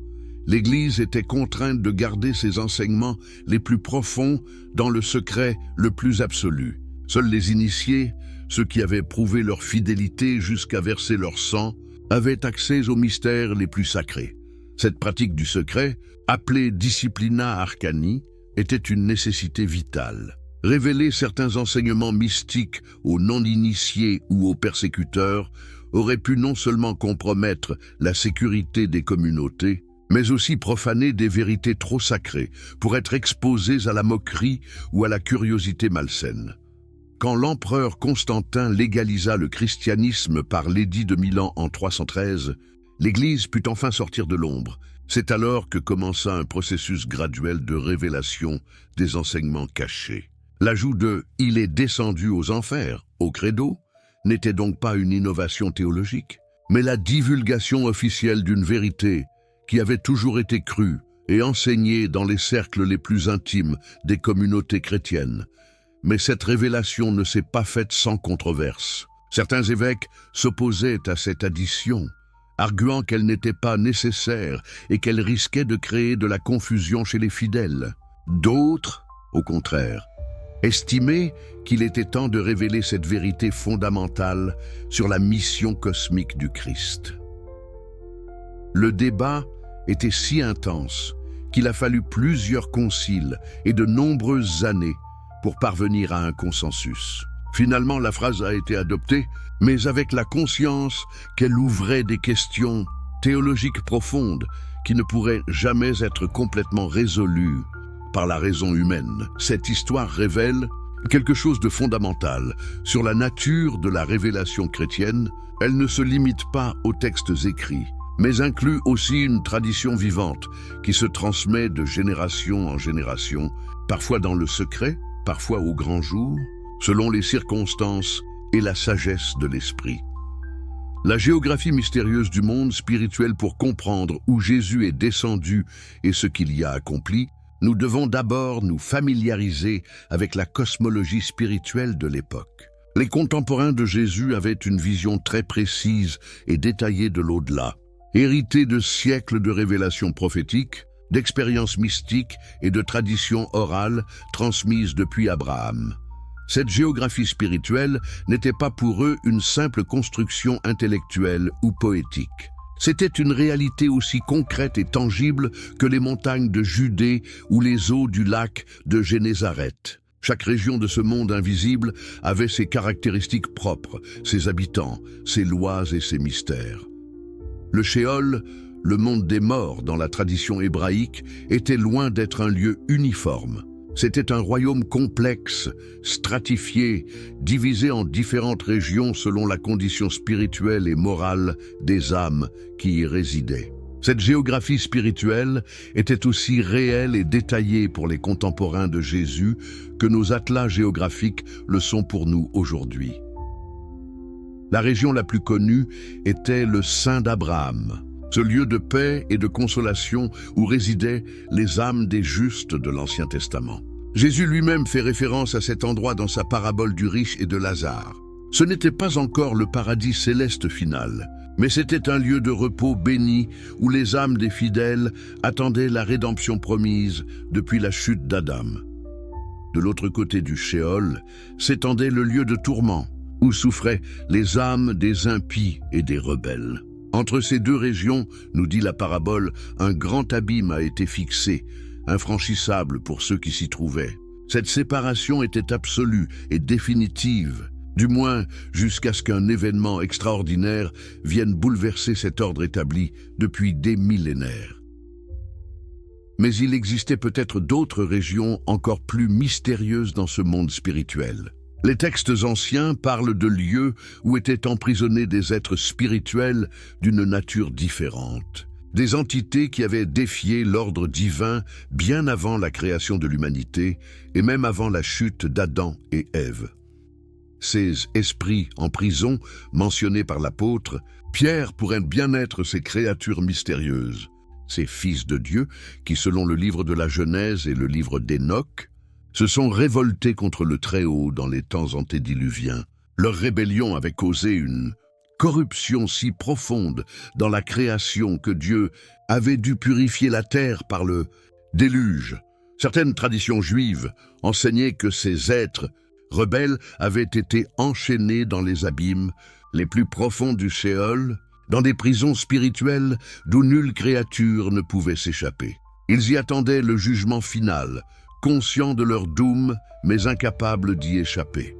l'Église était contrainte de garder ses enseignements les plus profonds dans le secret le plus absolu. Seuls les initiés, ceux qui avaient prouvé leur fidélité jusqu'à verser leur sang, avaient accès aux mystères les plus sacrés. Cette pratique du secret, appelée disciplina arcani, était une nécessité vitale. Révéler certains enseignements mystiques aux non-initiés ou aux persécuteurs aurait pu non seulement compromettre la sécurité des communautés, mais aussi profaner des vérités trop sacrées pour être exposées à la moquerie ou à la curiosité malsaine. Quand l'empereur Constantin légalisa le christianisme par l'édit de Milan en 313, l'Église put enfin sortir de l'ombre. C'est alors que commença un processus graduel de révélation des enseignements cachés. L'ajout de « il est descendu aux enfers » au credo n'était donc pas une innovation théologique, mais la divulgation officielle d'une vérité qui avait toujours été crue et enseignée dans les cercles les plus intimes des communautés chrétiennes. Mais cette révélation ne s'est pas faite sans controverse. Certains évêques s'opposaient à cette addition, arguant qu'elle n'était pas nécessaire et qu'elle risquait de créer de la confusion chez les fidèles. D'autres, au contraire, estimaient qu'il était temps de révéler cette vérité fondamentale sur la mission cosmique du Christ. Le débat était si intense qu'il a fallu plusieurs conciles et de nombreuses années pour parvenir à un consensus. Finalement, la phrase a été adoptée, mais avec la conscience qu'elle ouvrait des questions théologiques profondes qui ne pourraient jamais être complètement résolues par la raison humaine. Cette histoire révèle quelque chose de fondamental sur la nature de la révélation chrétienne. Elle ne se limite pas aux textes écrits, mais inclut aussi une tradition vivante qui se transmet de génération en génération, parfois dans le secret, parfois au grand jour, selon les circonstances et la sagesse de l'esprit. La géographie mystérieuse du monde spirituel pour comprendre où Jésus est descendu et ce qu'il y a accompli, nous devons d'abord nous familiariser avec la cosmologie spirituelle de l'époque. Les contemporains de Jésus avaient une vision très précise et détaillée de l'au-delà, héritée de siècles de révélations prophétiques, d'expériences mystiques et de traditions orales transmises depuis Abraham. Cette géographie spirituelle n'était pas pour eux une simple construction intellectuelle ou poétique. C'était une réalité aussi concrète et tangible que les montagnes de Judée ou les eaux du lac de Génézareth. Chaque région de ce monde invisible avait ses caractéristiques propres, ses habitants, ses lois et ses mystères. Le Shéol, le monde des morts dans la tradition hébraïque, était loin d'être un lieu uniforme. C'était un royaume complexe, stratifié, divisé en différentes régions selon la condition spirituelle et morale des âmes qui y résidaient. Cette géographie spirituelle était aussi réelle et détaillée pour les contemporains de Jésus que nos atlas géographiques le sont pour nous aujourd'hui. La région la plus connue était le sein d'Abraham, ce lieu de paix et de consolation où résidaient les âmes des justes de l'Ancien Testament. Jésus lui-même fait référence à cet endroit dans sa parabole du riche et de Lazare. Ce n'était pas encore le paradis céleste final, mais c'était un lieu de repos béni où les âmes des fidèles attendaient la rédemption promise depuis la chute d'Adam. De l'autre côté du Shéol s'étendait le lieu de tourment, où souffraient les âmes des impies et des rebelles. Entre ces deux régions, nous dit la parabole, un grand abîme a été fixé, infranchissable pour ceux qui s'y trouvaient. Cette séparation était absolue et définitive, du moins jusqu'à ce qu'un événement extraordinaire vienne bouleverser cet ordre établi depuis des millénaires. Mais il existait peut-être d'autres régions encore plus mystérieuses dans ce monde spirituel. Les textes anciens parlent de lieux où étaient emprisonnés des êtres spirituels d'une nature différente, des entités qui avaient défié l'ordre divin bien avant la création de l'humanité et même avant la chute d'Adam et Ève. Ces esprits en prison, mentionnés par l'apôtre, Pierre pourrait bien être ces créatures mystérieuses, ces fils de Dieu qui, selon le livre de la Genèse et le livre d'Enoch, se sont révoltés contre le Très-Haut dans les temps antédiluviens. Leur rébellion avait causé une corruption si profonde dans la création que Dieu avait dû purifier la terre par le déluge. Certaines traditions juives enseignaient que ces êtres rebelles avaient été enchaînés dans les abîmes les plus profonds du Sheol, dans des prisons spirituelles d'où nulle créature ne pouvait s'échapper. Ils y attendaient le jugement final, conscients de leur doom, mais incapables d'y échapper.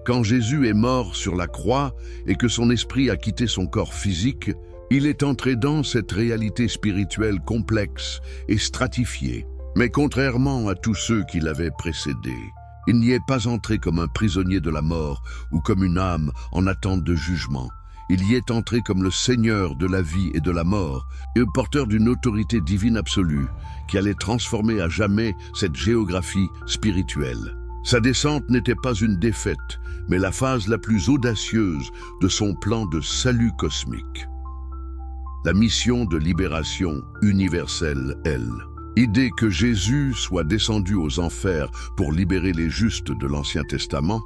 Quand Jésus est mort sur la croix et que son esprit a quitté son corps physique, il est entré dans cette réalité spirituelle complexe et stratifiée. Mais contrairement à tous ceux qui l'avaient précédé, il n'y est pas entré comme un prisonnier de la mort ou comme une âme en attente de jugement. Il y est entré comme le Seigneur de la vie et de la mort, et porteur d'une autorité divine absolue, qui allait transformer à jamais cette géographie spirituelle. Sa descente n'était pas une défaite, mais la phase la plus audacieuse de son plan de salut cosmique. La mission de libération universelle, elle. Idée que Jésus soit descendu aux enfers pour libérer les justes de l'Ancien Testament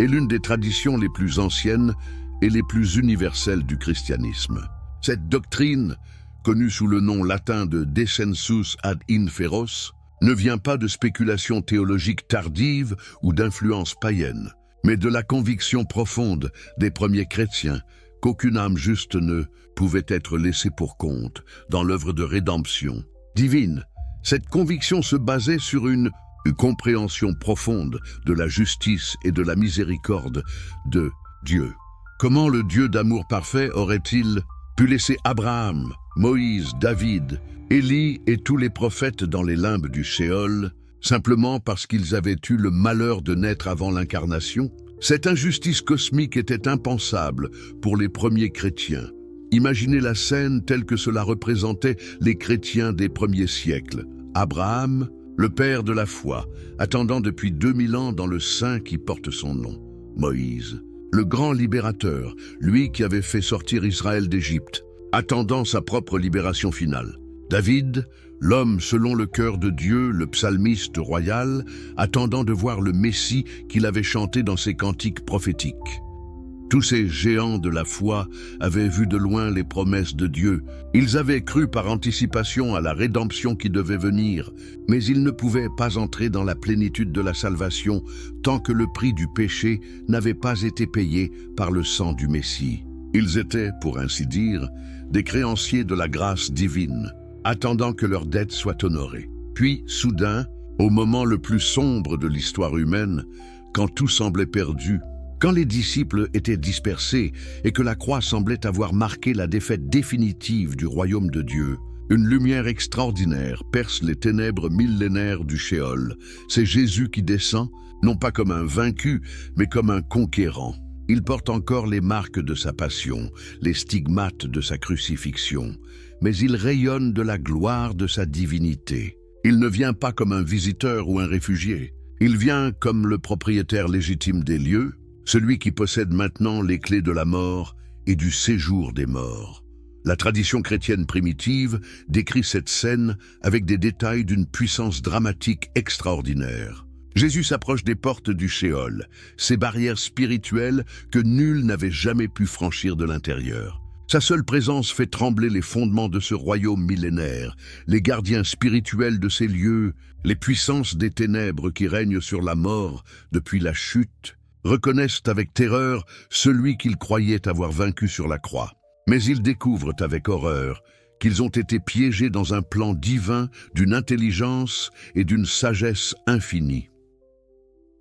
est l'une des traditions les plus anciennes et les plus universelles du christianisme. Cette doctrine, connue sous le nom latin de descensus ad inferos, ne vient pas de spéculations théologiques tardives ou d'influences païennes, mais de la conviction profonde des premiers chrétiens qu'aucune âme juste ne pouvait être laissée pour compte dans l'œuvre de rédemption divine. Cette conviction se basait sur une compréhension profonde de la justice et de la miséricorde de Dieu. Comment le Dieu d'amour parfait aurait-il pu laisser Abraham, Moïse, David, Élie et tous les prophètes dans les limbes du Sheol, simplement parce qu'ils avaient eu le malheur de naître avant l'incarnation? Cette injustice cosmique était impensable pour les premiers chrétiens. Imaginez la scène telle que cela représentait les chrétiens des premiers siècles. Abraham, le père de la foi, attendant depuis 2000 ans dans le sein qui porte son nom. Moïse, le grand libérateur, lui qui avait fait sortir Israël d'Égypte, attendant sa propre libération finale. David, l'homme selon le cœur de Dieu, le psalmiste royal, attendant de voir le Messie qu'il avait chanté dans ses cantiques prophétiques. Tous ces géants de la foi avaient vu de loin les promesses de Dieu. Ils avaient cru par anticipation à la rédemption qui devait venir, mais ils ne pouvaient pas entrer dans la plénitude de la salvation tant que le prix du péché n'avait pas été payé par le sang du Messie. Ils étaient, pour ainsi dire, des créanciers de la grâce divine, attendant que leur dette soit honorée. Puis, soudain, au moment le plus sombre de l'histoire humaine, quand tout semblait perdu, quand les disciples étaient dispersés et que la croix semblait avoir marqué la défaite définitive du royaume de Dieu, une lumière extraordinaire perce les ténèbres millénaires du Sheol. C'est Jésus qui descend, non pas comme un vaincu, mais comme un conquérant. Il porte encore les marques de sa passion, les stigmates de sa crucifixion, mais il rayonne de la gloire de sa divinité. Il ne vient pas comme un visiteur ou un réfugié. Il vient comme le propriétaire légitime des lieux, celui qui possède maintenant les clés de la mort et du séjour des morts. La tradition chrétienne primitive décrit cette scène avec des détails d'une puissance dramatique extraordinaire. Jésus s'approche des portes du Sheol, ces barrières spirituelles que nul n'avait jamais pu franchir de l'intérieur. Sa seule présence fait trembler les fondements de ce royaume millénaire, les gardiens spirituels de ces lieux, les puissances des ténèbres qui règnent sur la mort depuis la chute, reconnaissent avec terreur celui qu'ils croyaient avoir vaincu sur la croix. Mais ils découvrent avec horreur qu'ils ont été piégés dans un plan divin d'une intelligence et d'une sagesse infinie.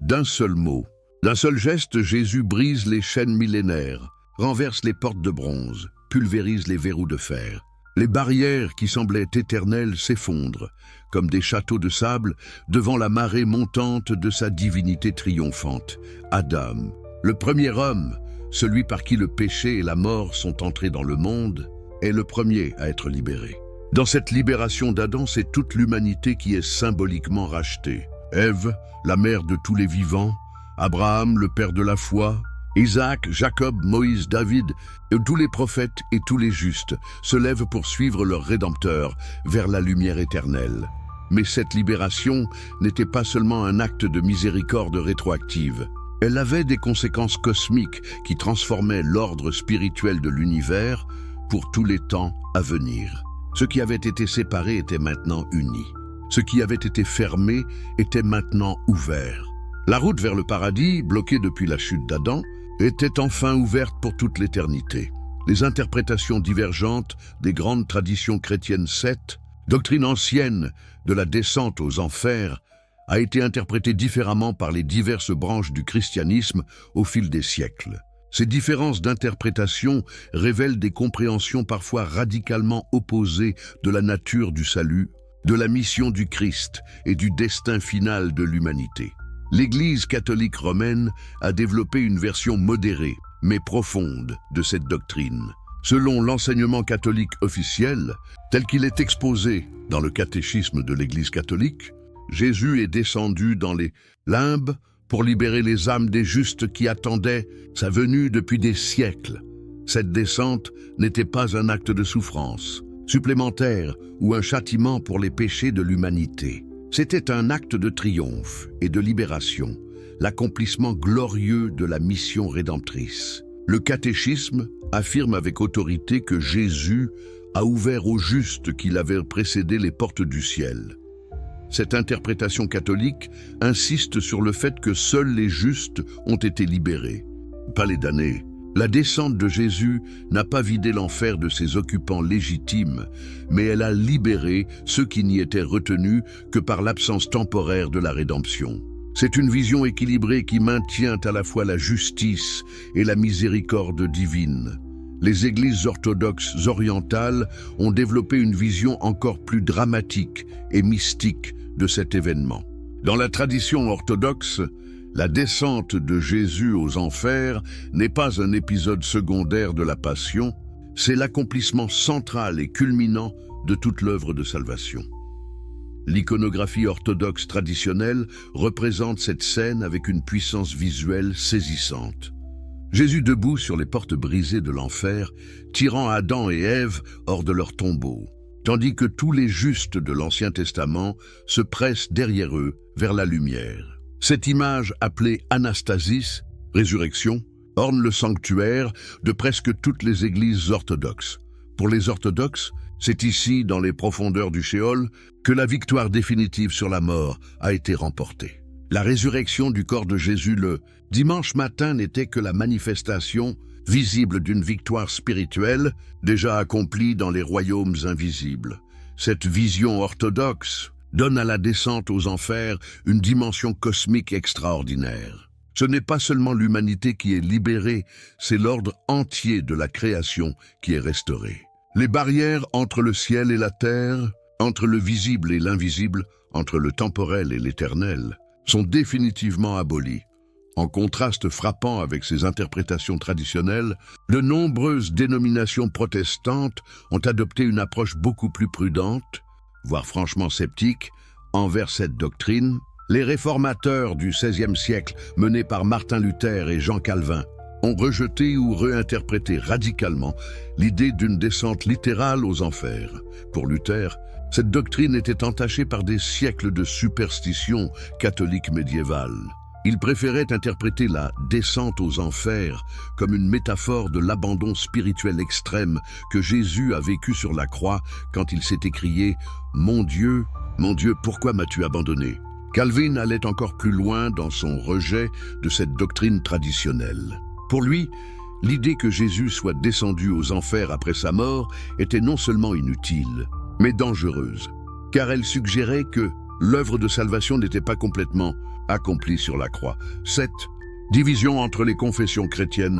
D'un seul mot, d'un seul geste, Jésus brise les chaînes millénaires, renverse les portes de bronze, pulvérise les verrous de fer. Les barrières qui semblaient éternelles s'effondrent, comme des châteaux de sable, devant la marée montante de sa divinité triomphante. Adam, le premier homme, celui par qui le péché et la mort sont entrés dans le monde, est le premier à être libéré. Dans cette libération d'Adam, c'est toute l'humanité qui est symboliquement rachetée. Ève, la mère de tous les vivants, Abraham, le père de la foi, Isaac, Jacob, Moïse, David, et tous les prophètes et tous les justes se lèvent pour suivre leur Rédempteur vers la lumière éternelle. Mais cette libération n'était pas seulement un acte de miséricorde rétroactive. Elle avait des conséquences cosmiques qui transformaient l'ordre spirituel de l'univers pour tous les temps à venir. Ce qui avait été séparé était maintenant uni. Ce qui avait été fermé était maintenant ouvert. La route vers le paradis, bloquée depuis la chute d'Adam, était enfin ouverte pour toute l'éternité. Les interprétations divergentes des grandes traditions chrétiennes cetes, doctrine ancienne de la descente aux enfers, a été interprétée différemment par les diverses branches du christianisme au fil des siècles. Ces différences d'interprétation révèlent des compréhensions parfois radicalement opposées de la nature du salut, de la mission du Christ et du destin final de l'humanité. L'Église catholique romaine a développé une version modérée, mais profonde, de cette doctrine. Selon l'enseignement catholique officiel, tel qu'il est exposé dans le catéchisme de l'Église catholique, Jésus est descendu dans les limbes pour libérer les âmes des justes qui attendaient sa venue depuis des siècles. Cette descente n'était pas un acte de souffrance supplémentaire ou un châtiment pour les péchés de l'humanité. C'était un acte de triomphe et de libération, l'accomplissement glorieux de la mission rédemptrice. Le catéchisme affirme avec autorité que Jésus a ouvert aux justes qui l'avaient précédé les portes du ciel. Cette interprétation catholique insiste sur le fait que seuls les justes ont été libérés, pas les damnés. La descente de Jésus n'a pas vidé l'enfer de ses occupants légitimes, mais elle a libéré ceux qui n'y étaient retenus que par l'absence temporaire de la rédemption. C'est une vision équilibrée qui maintient à la fois la justice et la miséricorde divine. Les églises orthodoxes orientales ont développé une vision encore plus dramatique et mystique de cet événement. Dans la tradition orthodoxe, la descente de Jésus aux enfers n'est pas un épisode secondaire de la Passion, c'est l'accomplissement central et culminant de toute l'œuvre de salvation. L'iconographie orthodoxe traditionnelle représente cette scène avec une puissance visuelle saisissante. Jésus debout sur les portes brisées de l'enfer, tirant Adam et Ève hors de leur tombeau, tandis que tous les justes de l'Ancien Testament se pressent derrière eux vers la lumière. Cette image, appelée Anastasis, résurrection, orne le sanctuaire de presque toutes les églises orthodoxes. Pour les orthodoxes, c'est ici, dans les profondeurs du Sheol, que la victoire définitive sur la mort a été remportée. La résurrection du corps de Jésus le dimanche matin n'était que la manifestation visible d'une victoire spirituelle déjà accomplie dans les royaumes invisibles. Cette vision orthodoxe donne à la descente aux enfers une dimension cosmique extraordinaire. Ce n'est pas seulement l'humanité qui est libérée, c'est l'ordre entier de la création qui est restauré. Les barrières entre le ciel et la terre, entre le visible et l'invisible, entre le temporel et l'éternel, sont définitivement abolies. En contraste frappant avec ces interprétations traditionnelles, de nombreuses dénominations protestantes ont adopté une approche beaucoup plus prudente, voire franchement sceptique, envers cette doctrine. Les réformateurs du XVIe siècle, menés par Martin Luther et Jean Calvin, ont rejeté ou réinterprété radicalement l'idée d'une descente littérale aux enfers. Pour Luther, cette doctrine était entachée par des siècles de superstitions catholiques médiévales. Il préférait interpréter la descente aux enfers comme une métaphore de l'abandon spirituel extrême que Jésus a vécu sur la croix quand il s'est écrié « Mon Dieu, pourquoi m'as-tu abandonné ?» Calvin allait encore plus loin dans son rejet de cette doctrine traditionnelle. Pour lui, l'idée que Jésus soit descendu aux enfers après sa mort était non seulement inutile, mais dangereuse, car elle suggérait que l'œuvre de salvation n'était pas complètement accomplie sur la croix. Cette division entre les confessions chrétiennes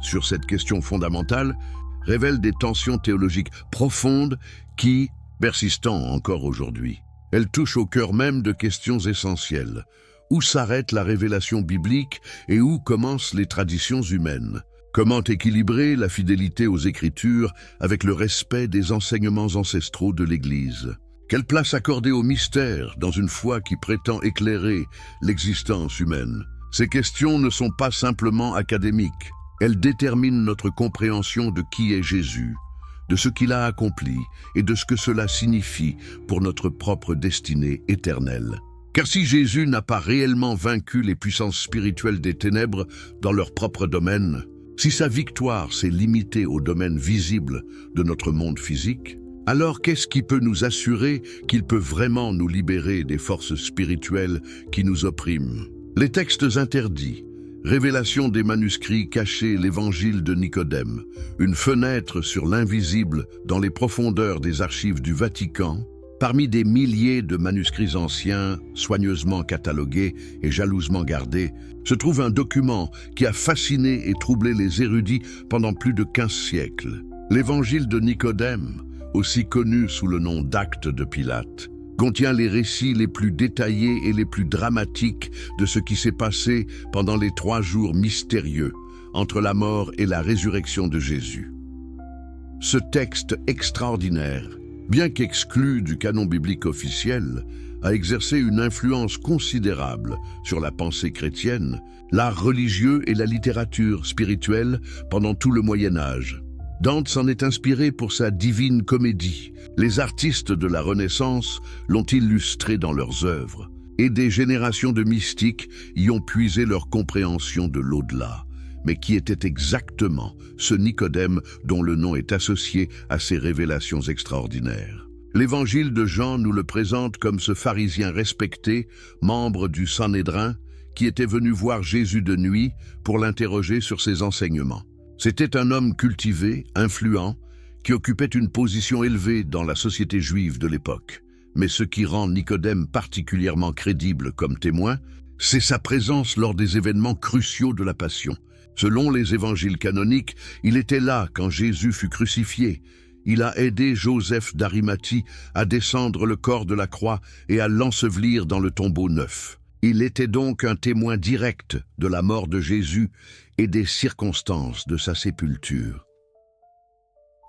sur cette question fondamentale révèle des tensions théologiques profondes qui persistent encore aujourd'hui. Elle touche au cœur même de questions essentielles. Où s'arrête la révélation biblique et où commencent les traditions humaines? Comment équilibrer la fidélité aux Écritures avec le respect des enseignements ancestraux de l'Église? Quelle place accorder au mystère dans une foi qui prétend éclairer l'existence humaine? Ces questions ne sont pas simplement académiques. Elles déterminent notre compréhension de qui est Jésus, de ce qu'il a accompli et de ce que cela signifie pour notre propre destinée éternelle. Car si Jésus n'a pas réellement vaincu les puissances spirituelles des ténèbres dans leur propre domaine, si sa victoire s'est limitée au domaine visible de notre monde physique, alors qu'est-ce qui peut nous assurer qu'il peut vraiment nous libérer des forces spirituelles qui nous oppriment? Les textes interdits, révélation des manuscrits cachés, l'évangile de Nicodème, une fenêtre sur l'invisible dans les profondeurs des archives du Vatican, parmi des milliers de manuscrits anciens, soigneusement catalogués et jalousement gardés, se trouve un document qui a fasciné et troublé les érudits pendant plus de 15 siècles. L'évangile de Nicodème, aussi connu sous le nom d'Actes de Pilate, contient les récits les plus détaillés et les plus dramatiques de ce qui s'est passé pendant les 3 jours mystérieux entre la mort et la résurrection de Jésus. Ce texte extraordinaire, bien qu'exclu du canon biblique officiel, a exercé une influence considérable sur la pensée chrétienne, l'art religieux et la littérature spirituelle pendant tout le Moyen Âge. Dante s'en est inspiré pour sa Divine Comédie. Les artistes de la Renaissance l'ont illustré dans leurs œuvres, et des générations de mystiques y ont puisé leur compréhension de l'au-delà. Mais qui était exactement ce Nicodème dont le nom est associé à ces révélations extraordinaires? L'Évangile de Jean nous le présente comme ce pharisien respecté, membre du Sanhédrin, qui était venu voir Jésus de nuit pour l'interroger sur ses enseignements. C'était un homme cultivé, influent, qui occupait une position élevée dans la société juive de l'époque. Mais ce qui rend Nicodème particulièrement crédible comme témoin, c'est sa présence lors des événements cruciaux de la Passion. Selon les évangiles canoniques, il était là quand Jésus fut crucifié. Il a aidé Joseph d'Arimathie à descendre le corps de la croix et à l'ensevelir dans le tombeau neuf. Il était donc un témoin direct de la mort de Jésus et des circonstances de sa sépulture.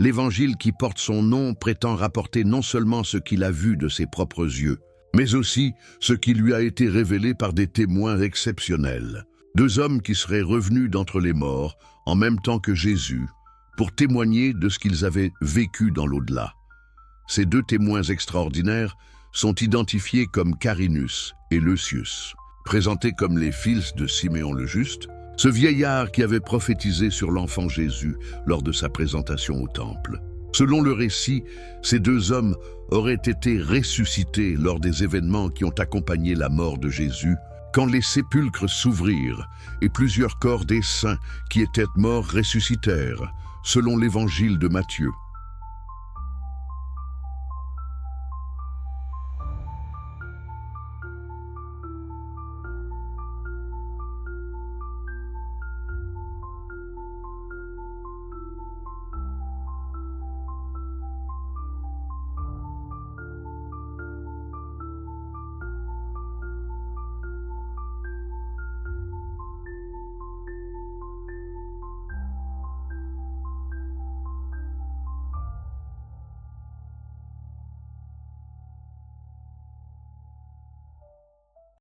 L'évangile qui porte son nom prétend rapporter non seulement ce qu'il a vu de ses propres yeux, mais aussi ce qui lui a été révélé par des témoins exceptionnels. 2 hommes qui seraient revenus d'entre les morts en même temps que Jésus pour témoigner de ce qu'ils avaient vécu dans l'au-delà. Ces 2 témoins extraordinaires sont identifiés comme Carinus et Leucius, présentés comme les fils de Siméon le Juste, ce vieillard qui avait prophétisé sur l'enfant Jésus lors de sa présentation au temple. Selon le récit, ces 2 hommes auraient été ressuscités lors des événements qui ont accompagné la mort de Jésus, quand les sépulcres s'ouvrirent et plusieurs corps des saints qui étaient morts ressuscitèrent, selon l'évangile de Matthieu.